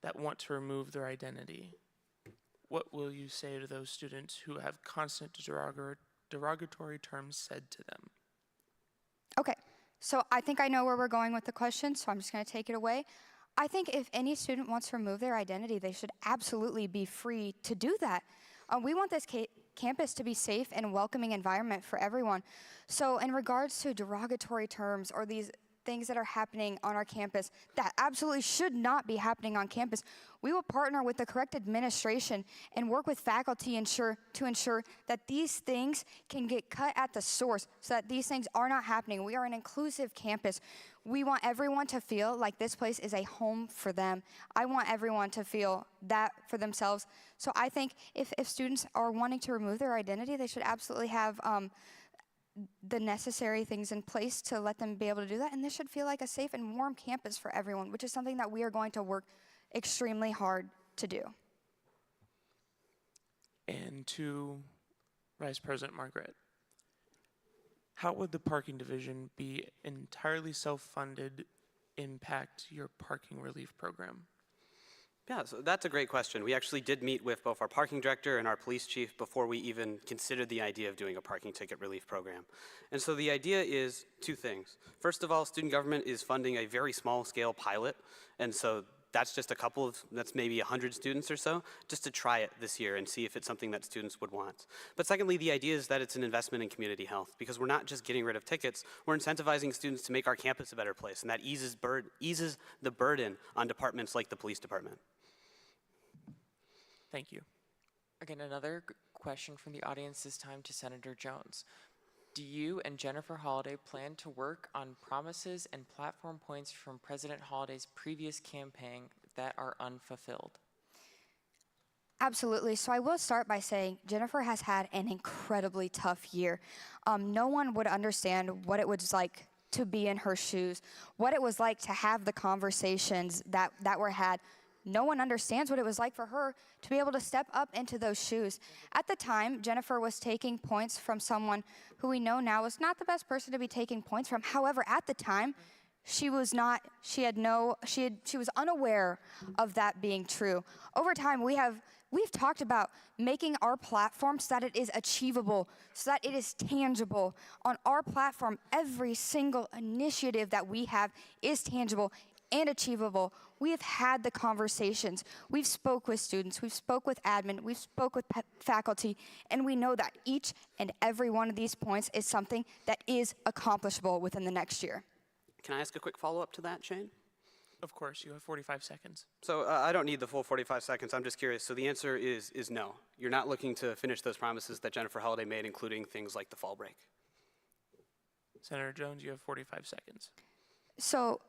that want to remove their identity? What will you say to those students who have constant derogatory terms said to them? Okay. So I think I know where we're going with the question, so I'm just going to take it away. I think if any student wants to remove their identity, they should absolutely be free to do that. We want this campus to be safe and welcoming environment for everyone. So in regards to derogatory terms or these things that are happening on our campus that absolutely should not be happening on campus, we will partner with the correct administration and work with faculty to ensure that these things can get cut at the source so that these things are not happening. We are an inclusive campus. We want everyone to feel like this place is a home for them. I want everyone to feel that for themselves. So I think if students are wanting to remove their identity, they should absolutely have the necessary things in place to let them be able to do that. And this should feel like a safe and warm campus for everyone, which is something that we are going to work extremely hard to do. And to Vice President Margaret, how would the parking division be entirely self-funded impact your parking relief program? Yeah, so that's a great question. We actually did meet with both our parking director and our police chief before we even considered the idea of doing a parking ticket relief program. And so the idea is two things. First of all, student government is funding a very small scale pilot, and so that's just that's maybe 100 students or so, just to try it this year and see if it's something that students would want. But secondly, the idea is that it's an investment in community health, because we're not just getting rid of tickets, we're incentivizing students to make our campus a better place, and that eases the burden on departments like the police department. Thank you. Again, another question from the audience, this time to Senator Jones. Do you and Jennifer Holliday plan to work on promises and platform points from President Holliday's previous campaign that are unfulfilled? Absolutely. So I will start by saying Jennifer has had an incredibly tough year. No one would understand what it was like to be in her shoes, what it was like to have the conversations that were had. No one understands what it was like for her to be able to step up into those shoes. At the time, Jennifer was taking points from someone who we know now is not the best person to be taking points from. However, at the time, she was unaware of that being true. Over time, we've talked about making our platform so that it is achievable, so that it is tangible. On our platform, every single initiative that we have is tangible and achievable. We have had the conversations. We've spoke with students. We've spoke with admin. We've spoke with faculty. And we know that each and every one of these points is something that is accomplishable within the next year. Can I ask a quick follow-up to that, Shane? Of course, you have 45 seconds. So I don't need the full 45 seconds. I'm just curious. So the answer is no. You're not looking to finish those promises that Jennifer Holliday made, including things like the fall break. Senator Jones, you have 45 seconds. So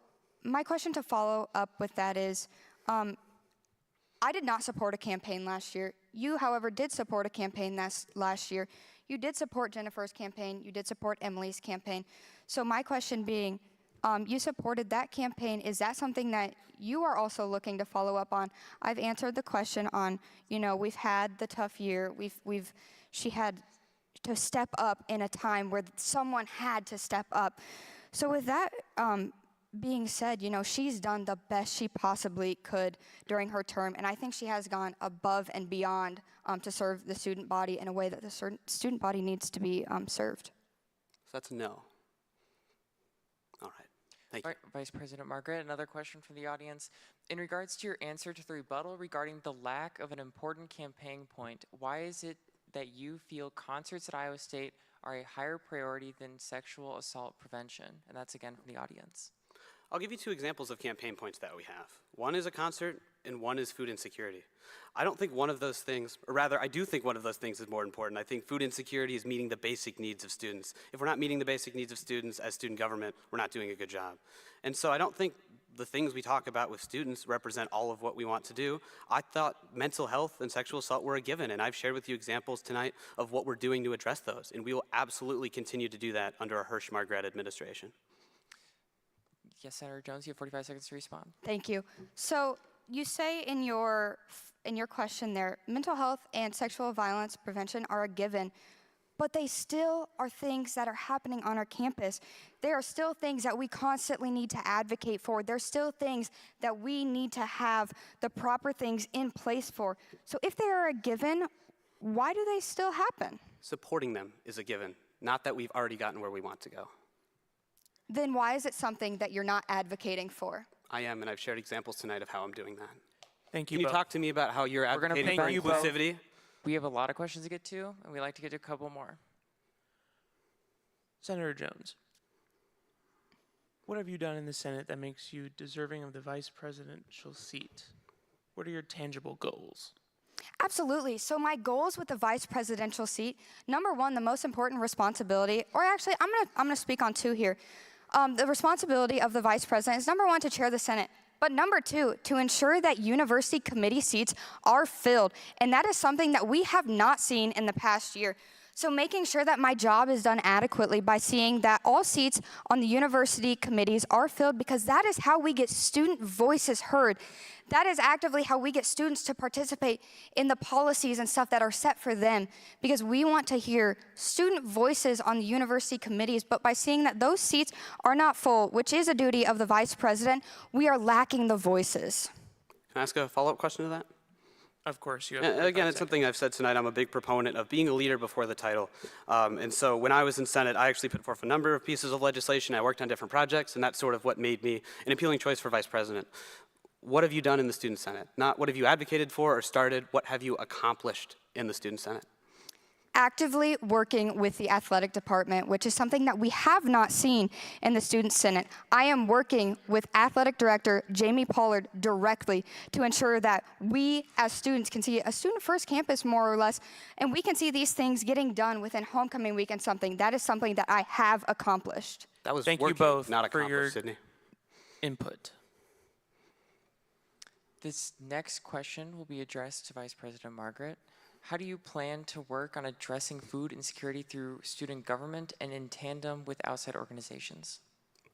my question to follow up with that is, I did not support a campaign last year. You, however, did support a campaign last year. You did support Jennifer's campaign. You did support Emily's campaign. So my question being, you supported that campaign. Is that something that you are also looking to follow up on? I've answered the question on, we've had the tough year. She had to step up in a time where someone had to step up. So with that being said, she's done the best she possibly could during her term, and I think she has gone above and beyond to serve the student body in a way that the student body needs to be served. So that's no. All right. Thank you. All right, Vice President Margaret, another question from the audience. In regards to your answer to the rebuttal regarding the lack of an important campaign point, why is it that you feel concerts at Iowa State are a higher priority than sexual assault prevention? And that's again from the audience. I'll give you two examples of campaign points that we have. One is a concert and one is food insecurity. I don't think one of those things, or rather, I do think one of those things is more important. I think food insecurity is meeting the basic needs of students. If we're not meeting the basic needs of students as student government, we're not doing a good job. And so I don't think the things we talk about with students represent all of what we want to do. I thought mental health and sexual assault were a given, and I've shared with you examples tonight of what we're doing to address those, and we will absolutely continue to do that under a Hirsch-Margaret administration. Yes, Senator Jones, you have 45 seconds to respond. Thank you. So you say in your question there, mental health and sexual violence prevention are a given, but they still are things that are happening on our campus. There are still things that we constantly need to advocate for. There's still things that we need to have the proper things in place for. So if they are a given, why do they still happen? Supporting them is a given, not that we've already gotten where we want to go. Then why is it something that you're not advocating for? I am, and I've shared examples tonight of how I'm doing that. Thank you Can you both. talk to me about how you're We're gonna advocating for thank you both. inclusivity? We have a lot of questions to get to, and we'd like to get to a couple more. Senator Jones, what have you done in the Senate that makes you deserving of the vice presidential seat? What are your tangible goals? Absolutely. So my goals with the vice presidential seat, number one, the most important responsibility, or actually I'm gonna speak on two here. The responsibility of the vice president is number one, to chair the Senate. But number two, to ensure that university committee seats are filled. And that is something that we have not seen in the past year. So making sure that my job is done adequately by seeing that all seats on the university committees are filled, because that is how we get student voices heard. That is actively how we get students to participate in the policies and stuff that are set for them, because we want to hear student voices on the university committees. But by seeing that those seats are not full, which is a duty of the vice president, we are lacking the voices. Can I ask a follow-up question to that? Of course, you have. Again, 45 it's something I've said tonight. I'm a big proponent of being a leader before the title. And so when I was in Senate, I actually put forth a number of pieces of legislation. I worked on different projects, and that's sort of what made me an appealing choice for vice president. What have you done in the Student Senate? Not what have you advocated for or started, what have you accomplished in the Student Senate? Actively working with the athletic department, which is something that we have not seen in the Student Senate. I am working with Athletic Director Jamie Pollard directly to ensure that we as students can see a student-first campus, more or less, and we can see these things getting done within homecoming weekend. That is something that I have accomplished. That was Thank you working, both not for your accomplished, Sydney. input. This next question will be addressed to Vice President Margaret. How do you plan to work on addressing food insecurity through student government and in tandem with outside organizations?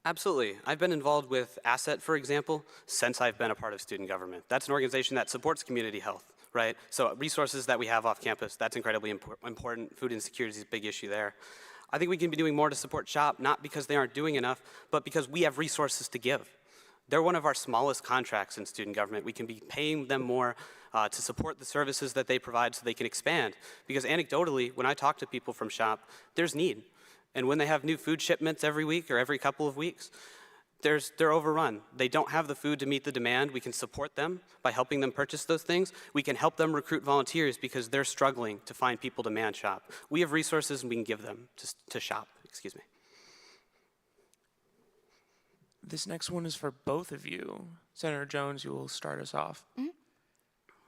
Absolutely. I've been involved with ASSET, for example, since I've been a part of student government. That's an organization that supports community health, right? So resources that we have off campus, that's incredibly important. Food insecurity is a big issue there. I think we can be doing more to support SHOP, not because they aren't doing enough, but because we have resources to give. They're one of our smallest contracts in student government. We can be paying them more to support the services that they provide so they can expand. Because anecdotally, when I talk to people from SHOP, there's need. And when they have new food shipments every week or every couple of weeks, they're overrun. They don't have the food to meet the demand. We can support them by helping them purchase those things. We can help them recruit volunteers because they're struggling to find people to man SHOP. We have resources and we can give them to SHOP, excuse me. This next one is for both of you. Senator Jones, you will start us off. Mm-hmm.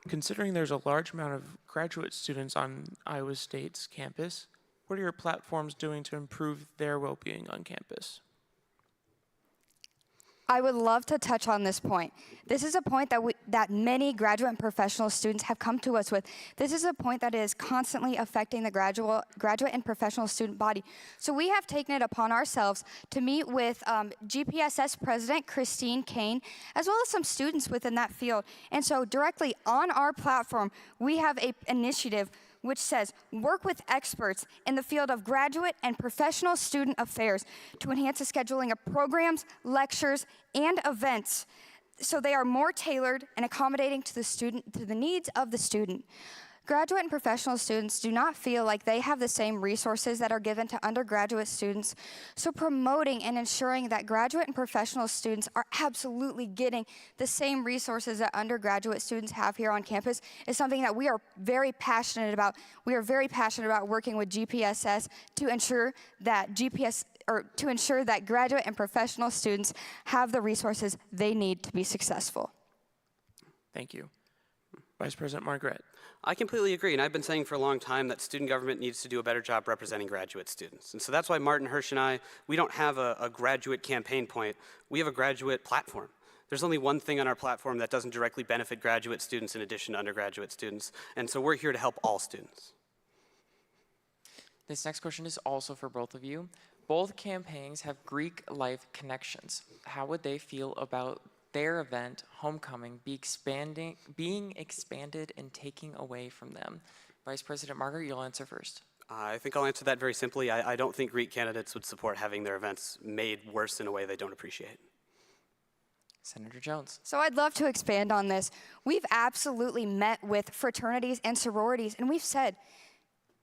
Considering there's a large amount of graduate students on Iowa State's campus, what are your platforms doing to improve their well-being on campus? I would love to touch on this point. This is a point that many graduate and professional students have come to us with. This is a point that is constantly affecting the graduate and professional student body. So we have taken it upon ourselves to meet with GPSS President Christine Kane, as well as some students within that field. And so directly on our platform, we have an initiative which says, work with experts in the field of graduate and professional student affairs to enhance the scheduling of programs, lectures, and events so they are more tailored and accommodating to the needs of the student. Graduate and professional students do not feel like they have the same resources that are given to undergraduate students, so promoting and ensuring that graduate and professional students are absolutely getting the same resources that undergraduate students have here on campus is something that we are very passionate about. We are very passionate about working with GPSS to ensure that graduate and professional students have the resources they need to be successful. Thank you. Vice President Margaret. I completely agree, and I've been saying for a long time that student government needs to do a better job representing graduate students. And so that's why Martin Hirsch and I, we don't have a graduate campaign point, we have a graduate platform. There's only one thing on our platform that doesn't directly benefit graduate students in addition to undergraduate students, and so we're here to help all students. This next question is also for both of you. Both campaigns have Greek life connections. How would they feel about their event, Homecoming, being expanded and taking away from them? Vice President Margaret, you'll answer first. I think I'll answer that very simply. I don't think Greek candidates would support having their events made worse in a way they don't appreciate. Senator Jones. So I'd love to expand on this. We've absolutely met with fraternities and sororities, and we've said,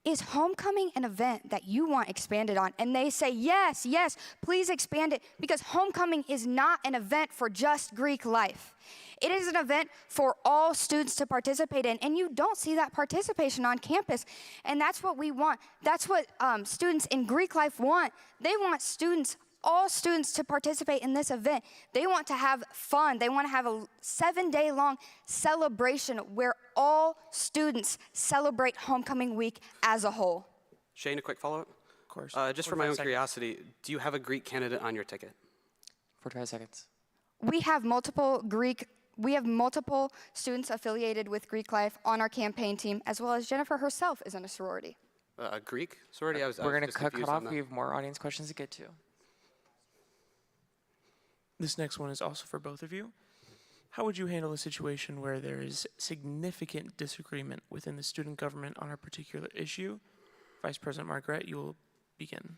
is homecoming an event that you want expanded on? And they say, yes, yes, please expand it, because homecoming is not an event for just Greek life. It is an event for all students to participate in, and you don't see that participation on campus, and that's what we want. That's what students in Greek life want. They want all students to participate in this event. They want to have fun. They want to have a 7-day-long celebration where all students celebrate homecoming week as a whole. Shane, a quick follow-up? Of course. Just for my own curiosity, do you have a Greek candidate on your ticket? 45 seconds. We have multiple students affiliated with Greek life on our campaign team, as well as Jennifer herself is in a sorority. A Greek sorority? We're going to cut off. We have more audience questions to get to. This next one is also for both of you. How would you handle a situation where there is significant disagreement within the student government on a particular issue? Vice President Margaret, you will begin.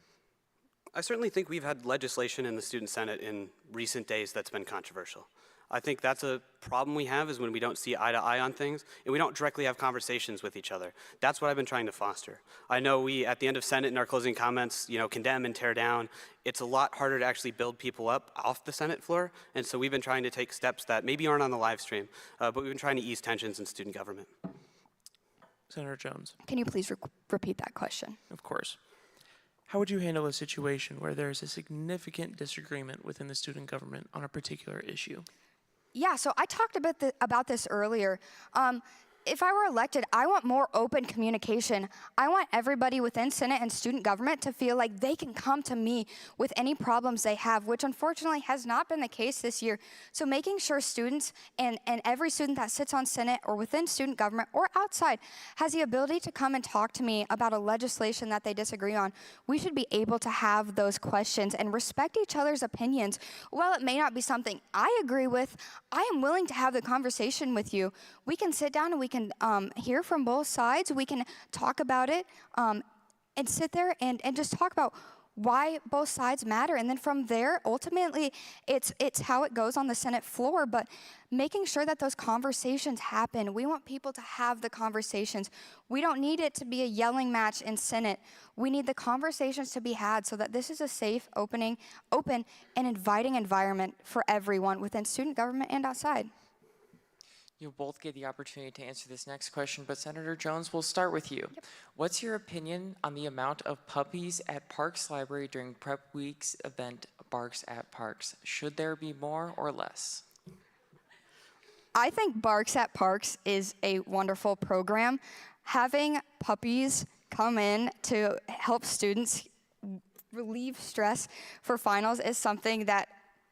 I certainly think we've had legislation in the Student Senate in recent days that's been controversial. I think that's a problem we have, is when we don't see eye to eye on things and we don't directly have conversations with each other. That's what I've been trying to foster. I know we, at the end of Senate in our closing comments, condemn and tear down. It's a lot harder to actually build people up off the Senate floor, and so we've been trying to take steps that maybe aren't on the live stream, but we've been trying to ease tensions in student government. Senator Jones. Can you please repeat that question? Of course. How would you handle a situation where there is a significant disagreement within the student government on a particular issue? Yeah, so I talked about this earlier. If I were elected, I want more open communication. I want everybody within Senate and student government to feel like they can come to me with any problems they have, which unfortunately has not been the case this year. So making sure students and every student that sits on Senate or within student government or outside has the ability to come and talk to me about a legislation that they disagree on. We should be able to have those questions and respect each other's opinions. While it may not be something I agree with, I am willing to have the conversation with you. We can sit down and we can hear from both sides. We can talk about it and sit there and just talk about why both sides matter. And then from there, ultimately, it's how it goes on the Senate floor. But making sure that those conversations happen. We want people to have the conversations. We don't need it to be a yelling match in Senate. We need the conversations to be had so that this is a safe, open, and inviting environment for everyone within student government and outside. You'll both get the opportunity to answer this next question, but Senator Jones, we'll start with you. Yep. What's your opinion on the amount of puppies at Parks Library during Prep Week's event, Barks at Parks? Should there be more or less? I think Barks at Parks is a wonderful program. Having puppies come in to help students relieve stress for finals is something that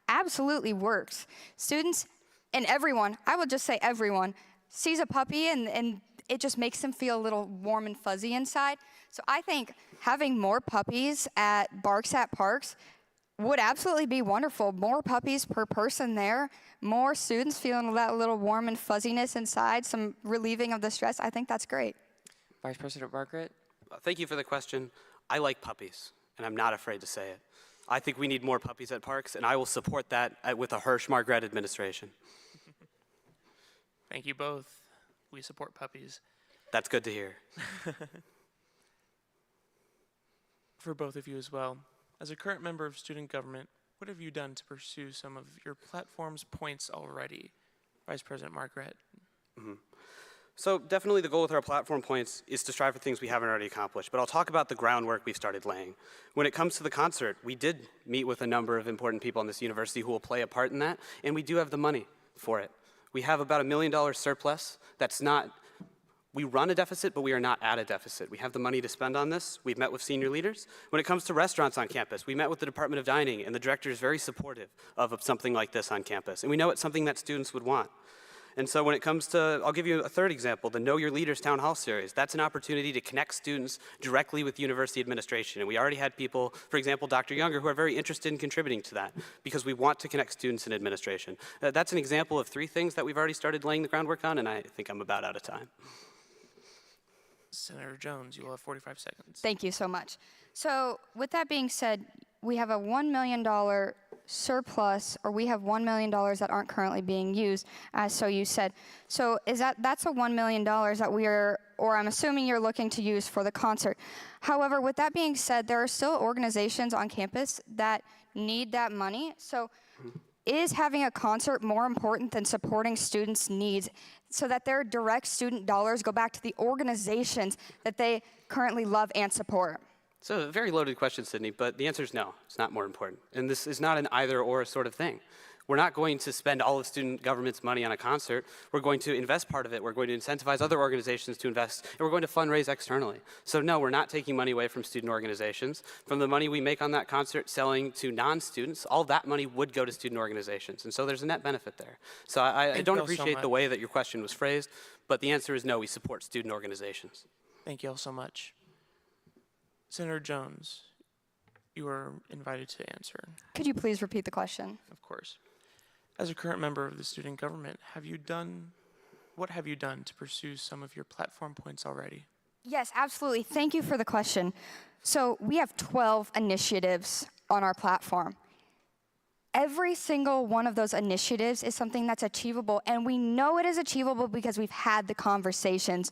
absolutely works. Students and everyone, I would just say everyone, sees a puppy and it just makes them feel a little warm and fuzzy inside. So I think having more puppies at Barks at Parks would absolutely be wonderful. More puppies per person there, more students feeling that little warm and fuzziness inside, some relieving of the stress. I think that's great. Vice President Margaret? Thank you for the question. I like puppies, and I'm not afraid to say it. I think we need more puppies at parks, and I will support that with a Hirsch-Margaret administration. Thank you both. We support puppies. That's good to hear. For both of you as well, as a current member of student government, what have you done to pursue some of your platform's points already? Vice President Margaret. Mm-hmm. So definitely the goal with our platform points is to strive for things we haven't already accomplished, but I'll talk about the groundwork we've started laying. When it comes to the concert, we did meet with a number of important people in this university who will play a part in that, and we do have the money for it. We have about $1 million surplus. That's not, we run a deficit, but we are not at a deficit. We have the money to spend on this. We've met with senior leaders. When it comes to restaurants on campus, we met with the Department of Dining, and the director is very supportive of something like this on campus. And we know it's something that students would want. And so when it comes to, I'll give you a third example, the Know Your Leaders Town Hall series. That's an opportunity to connect students directly with university administration. And we already had people, for example, Dr. Younger, who are very interested in contributing to that because we want to connect students and administration. That's an example of 3 things that we've already started laying the groundwork on, and I think I'm about out of time. Senator Jones, you will have 45 seconds. Thank you so much. So with that being said, we have a $1 million surplus, or we have $1 million that aren't currently being used, as so you said. So that's a $1 million that we are, or I'm assuming you're looking to use for the concert. However, with that being said, there are still organizations on campus that need that money. So is having a concert more important than supporting students' needs so that their direct student dollars go back to the organizations that they currently love and support? So a very loaded question, Sydney, but the answer is no. It's not more important. And this is not an either-or sort of thing. We're not going to spend all of student government's money on a concert. We're going to invest part of it. We're going to incentivize other organizations to invest, and we're going to fundraise externally. So no, we're not taking money away from student organizations. From the money we make on that concert selling to non-students, all that money would go to student organizations. And so there's a net benefit there. So I don't appreciate the way that your question was phrased, but the answer is no, we support student organizations. Thank you all so much. Senator Jones, you are invited to answer. Could you please repeat the question? Of course. As a current member of the student government, what have you done to pursue some of your platform points already? Yes, absolutely. Thank you for the question. So we have 12 initiatives on our platform. Every single one of those initiatives is something that's achievable, and we know it is achievable because we've had the conversations.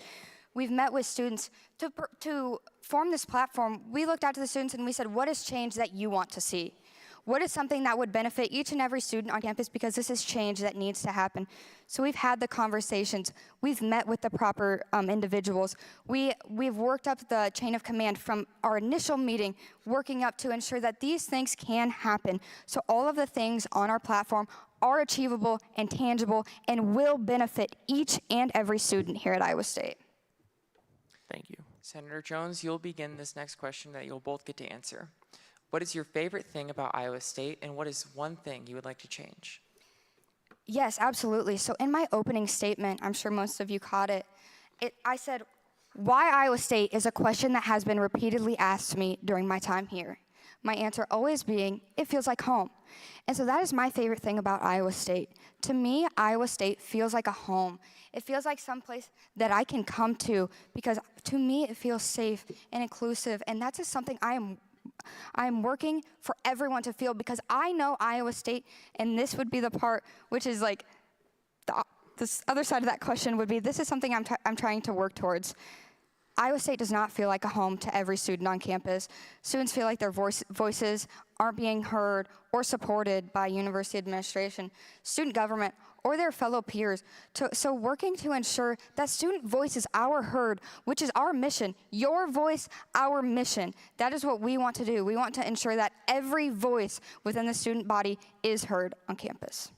We've met with students to form this platform. We looked out to the students and we said, what has changed that you want to see? What is something that would benefit each and every student on campus, because this is change that needs to happen? So we've had the conversations. We've met with the proper individuals. We've worked up the chain of command from our initial meeting, working up to ensure that these things can happen. So all of the things on our platform are achievable and tangible and will benefit each and every student here at Iowa State. Thank you. Senator Jones, you'll begin this next question that you'll both get to answer. What is your favorite thing about Iowa State, and what is one thing you would like to change? Yes, absolutely. So in my opening statement, I'm sure most of you caught it, I said, why Iowa State is a question that has been repeatedly asked to me during my time here. My answer always being, it feels like home. And so that is my favorite thing about Iowa State. To me, Iowa State feels like a home. It feels like someplace that I can come to, because to me it feels safe and inclusive, and that's just something I'm working for everyone to feel, because I know Iowa State, and this would be the part which is like this other side of that question would be, this is something I'm trying to work towards. Iowa State does not feel like a home to every student on campus. Students feel like their voices aren't being heard or supported by university administration, student government, or their fellow peers. So working to ensure that student voices are heard, which is our mission. Your voice, our mission. That is what we want to do. We want to ensure that every voice within the student body is heard on campus.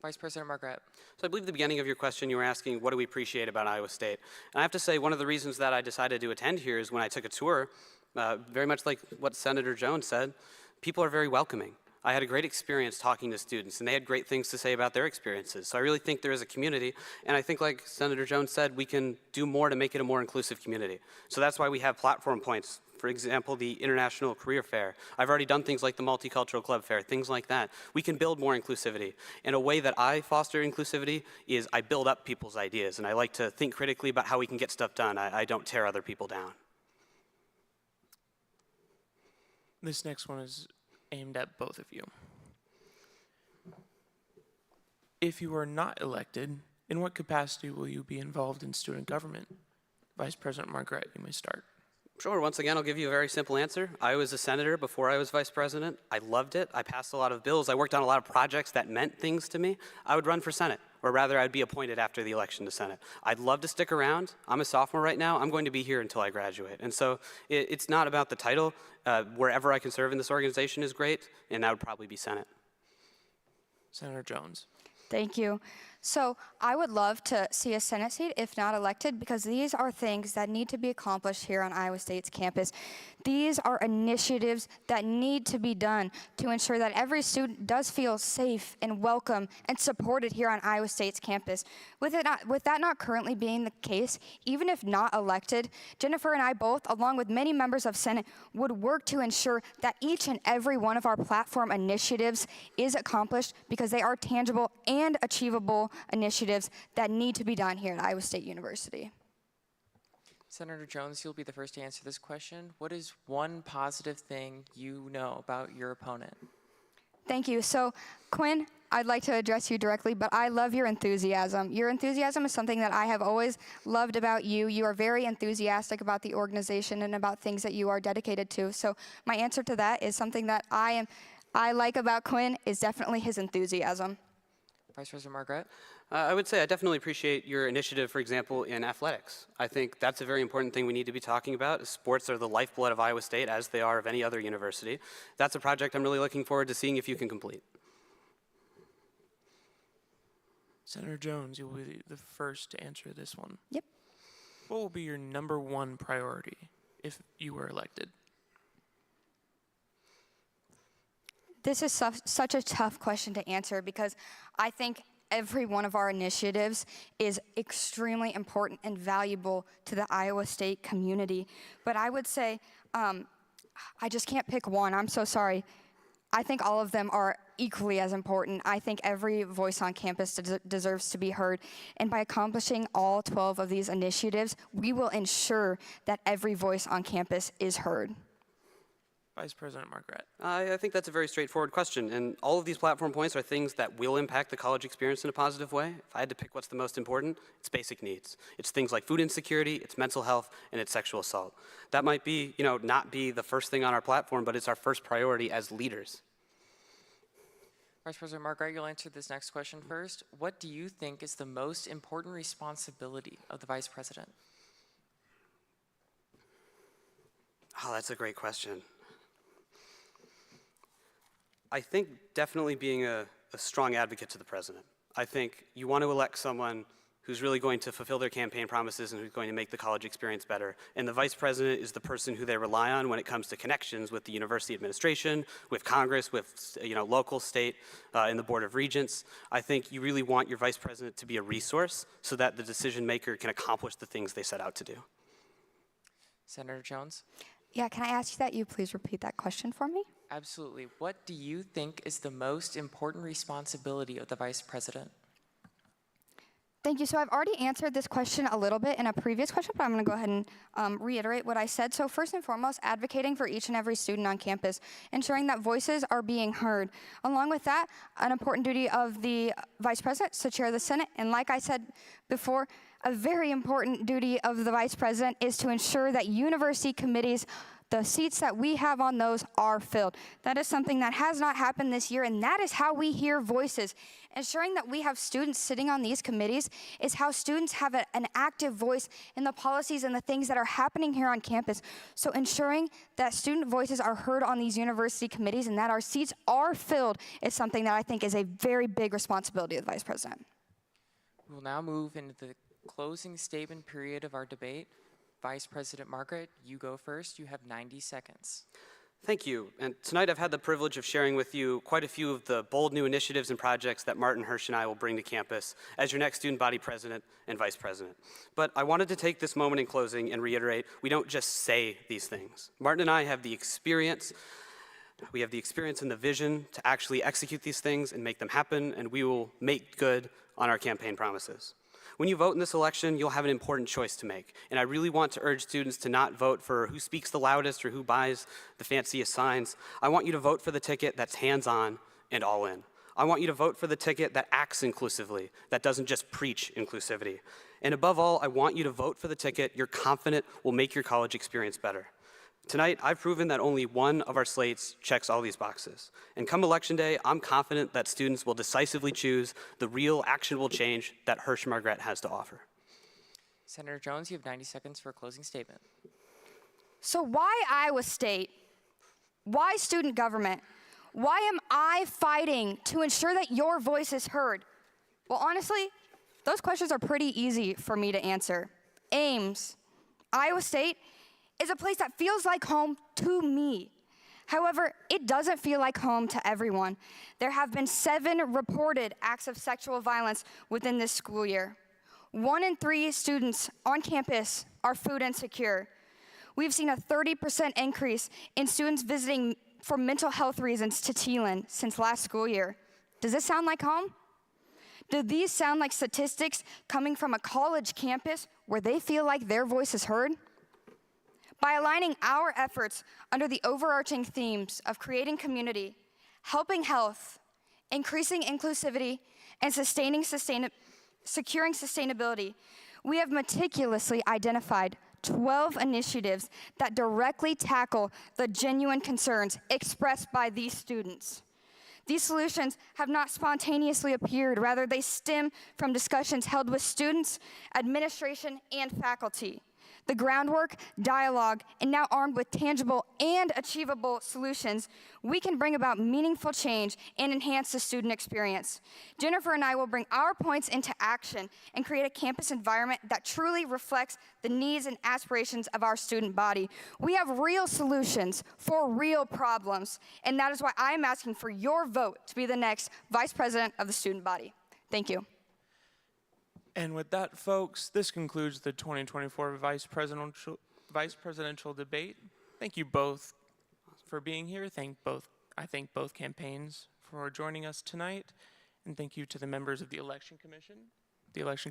Vice President Margaret. So I believe at the beginning of your question you were asking, what do we appreciate about Iowa State? And I have to say, one of the reasons that I decided to attend here is when I took a tour, very much like what Senator Jones said, people are very welcoming. I had a great experience talking to students, and they had great things to say about their experiences. So I really think there is a community, and I think, like Senator Jones said, we can do more to make it a more inclusive community. So that's why we have platform points. For example, the International Career Fair. I've already done things like the Multicultural Club Fair, things like that. We can build more inclusivity. And a way that I foster inclusivity is I build up people's ideas, and I like to think critically about how we can get stuff done. I don't tear other people down. This next one is aimed at both of you. If you are not elected, in what capacity will you be involved in student government? Vice President Margaret, you may start. Sure, once again, I'll give you a very simple answer. I was a senator before I was vice president. I loved it. I passed a lot of bills. I worked on a lot of projects that meant things to me. I would run for Senate, or rather I'd be appointed after the election to Senate. I'd love to stick around. I'm a sophomore right now. I'm going to be here until I graduate. And so it's not about the title. Wherever I can serve in this organization is great, and that would probably be Senate. Senator Jones. Thank you. So I would love to see a Senate seat, if not elected, because these are things that need to be accomplished here on Iowa State's campus. These are initiatives that need to be done to ensure that every student does feel safe and welcome and supported here on Iowa State's campus. With that not currently being the case, even if not elected, Jennifer and I both, along with many members of Senate, would work to ensure that each and every one of our platform initiatives is accomplished because they are tangible and achievable initiatives that need to be done here at Iowa State University. Senator Jones, you'll be the first to answer this question. What is one positive thing you know about your opponent? Thank you. So, Quinn, I'd like to address you directly, but I love your enthusiasm. Your enthusiasm is something that I have always loved about you. You are very enthusiastic about the organization and about things that you are dedicated to. So my answer to that is something that I like about Quinn is definitely his enthusiasm. Vice President Margaret? I would say I definitely appreciate your initiative, for example, in athletics. I think that's a very important thing we need to be talking about. Sports are the lifeblood of Iowa State, as they are of any other university. That's a project I'm really looking forward to seeing if you can complete. Senator Jones, you'll be the first to answer this one. Yep. What will be your number one priority if you were elected? This is such a tough question to answer because I think every one of our initiatives is extremely important and valuable to the Iowa State community. But I would say I just can't pick one. I'm so sorry. I think all of them are equally as important. I think every voice on campus deserves to be heard. And by accomplishing all 12 of these initiatives, we will ensure that every voice on campus is heard. Vice President Margaret. I think that's a very straightforward question, and all of these platform points are things that will impact the college experience in a positive way. If I had to pick what's the most important, it's basic needs. It's things like food insecurity, it's mental health, and it's sexual assault. That might be, not be the first thing on our platform, but it's our first priority as leaders. Vice President Margaret, you'll answer this next question first. What do you think is the most important responsibility of the Vice President? Oh, that's a great question. I think definitely being a strong advocate to the president. I think you want to elect someone who's really going to fulfill their campaign promises and who's going to make the college experience better. And the vice president is the person who they rely on when it comes to connections with the university administration, with Congress, with local, state, and the Board of Regents. I think you really want your vice president to be a resource so that the decision maker can accomplish the things they set out to do. Senator Jones? Yeah, can I ask you that you please repeat that question for me? Absolutely. What do you think is the most important responsibility of the Vice President? Thank you. So I've already answered this question a little bit in a previous question, but I'm going to go ahead and reiterate what I said. So first and foremost, advocating for each and every student on campus, ensuring that voices are being heard. Along with that, an important duty of the Vice President is to chair the Senate. And like I said before, a very important duty of the Vice President is to ensure that university committees, the seats that we have on those, are filled. That is something that has not happened this year, and that is how we hear voices. Ensuring that we have students sitting on these committees is how students have an active voice in the policies and the things that are happening here on campus. So ensuring that student voices are heard on these university committees and that our seats are filled is something that I think is a very big responsibility of the Vice President. We will now move into the closing statement period of our debate. Vice President Margaret, you go first. You have 90 seconds. Thank you. And tonight I've had the privilege of sharing with you quite a few of the bold new initiatives and projects that Martin Hirsch and I will bring to campus as your next student body president and vice president. But I wanted to take this moment in closing and reiterate, we don't just say these things. Martin and I have the experience. We have the experience and the vision to actually execute these things and make them happen, and we will make good on our campaign promises. When you vote in this election, you'll have an important choice to make. And I really want to urge students to not vote for who speaks the loudest or who buys the fanciest signs. I want you to vote for the ticket that's hands-on and all in. I want you to vote for the ticket that acts inclusively, that doesn't just preach inclusivity. And above all, I want you to vote for the ticket you're confident will make your college experience better. Tonight, I've proven that only one of our slates checks all these boxes. And come election day, I'm confident that students will decisively choose the real actionable change that Hirsch Margaret has to offer. Senator Jones, you have 90 seconds for a closing statement. So why Iowa State? Why student government? Why am I fighting to ensure that your voice is heard? Well, honestly, those questions are pretty easy for me to answer. Ames, Iowa State, is a place that feels like home to me. However, it doesn't feel like home to everyone. There have been 7 reported acts of sexual violence within this school year. 1 in 3 students on campus are food insecure. We've seen a 30% increase in students visiting for mental health reasons to Thielen since last school year. Does this sound like home? Do these sound like statistics coming from a college campus where they feel like their voice is heard? By aligning our efforts under the overarching themes of creating community, helping health, increasing inclusivity, and securing sustainability, we have meticulously identified 12 initiatives that directly tackle the genuine concerns expressed by these students. These solutions have not spontaneously appeared. Rather, they stem from discussions held with students, administration, and faculty. The groundwork, dialogue, and now armed with tangible and achievable solutions, we can bring about meaningful change and enhance the student experience. Jennifer and I will bring our points into action and create a campus environment that truly reflects the needs and aspirations of our student body. We have real solutions for real problems, and that is why I am asking for your vote to be the next Vice President of the student body. Thank you. And with that, folks, this concludes the 2024 Vice Presidential debate. Thank you both for being here. I thank both campaigns for joining us tonight, and thank you to the members of the Election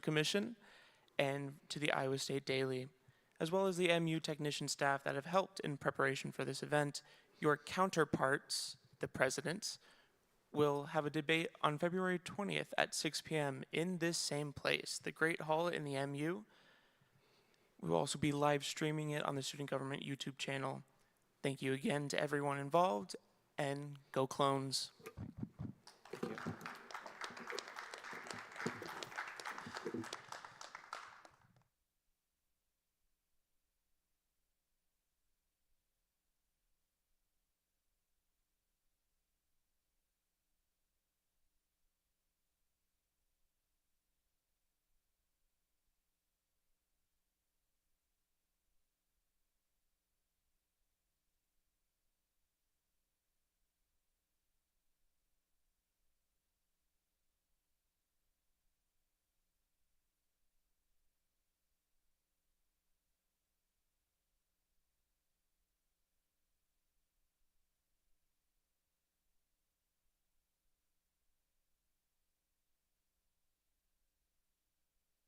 Commission, and to the Iowa State Daily, as well as the MU technician staff that have helped in preparation for this event. Your counterparts, the presidents, will have a debate on February 20th at 6 p.m. in this same place, the Great Hall in the MU. We will also be live streaming it on the Student Government YouTube channel. Thank you again to everyone involved, and go Clones.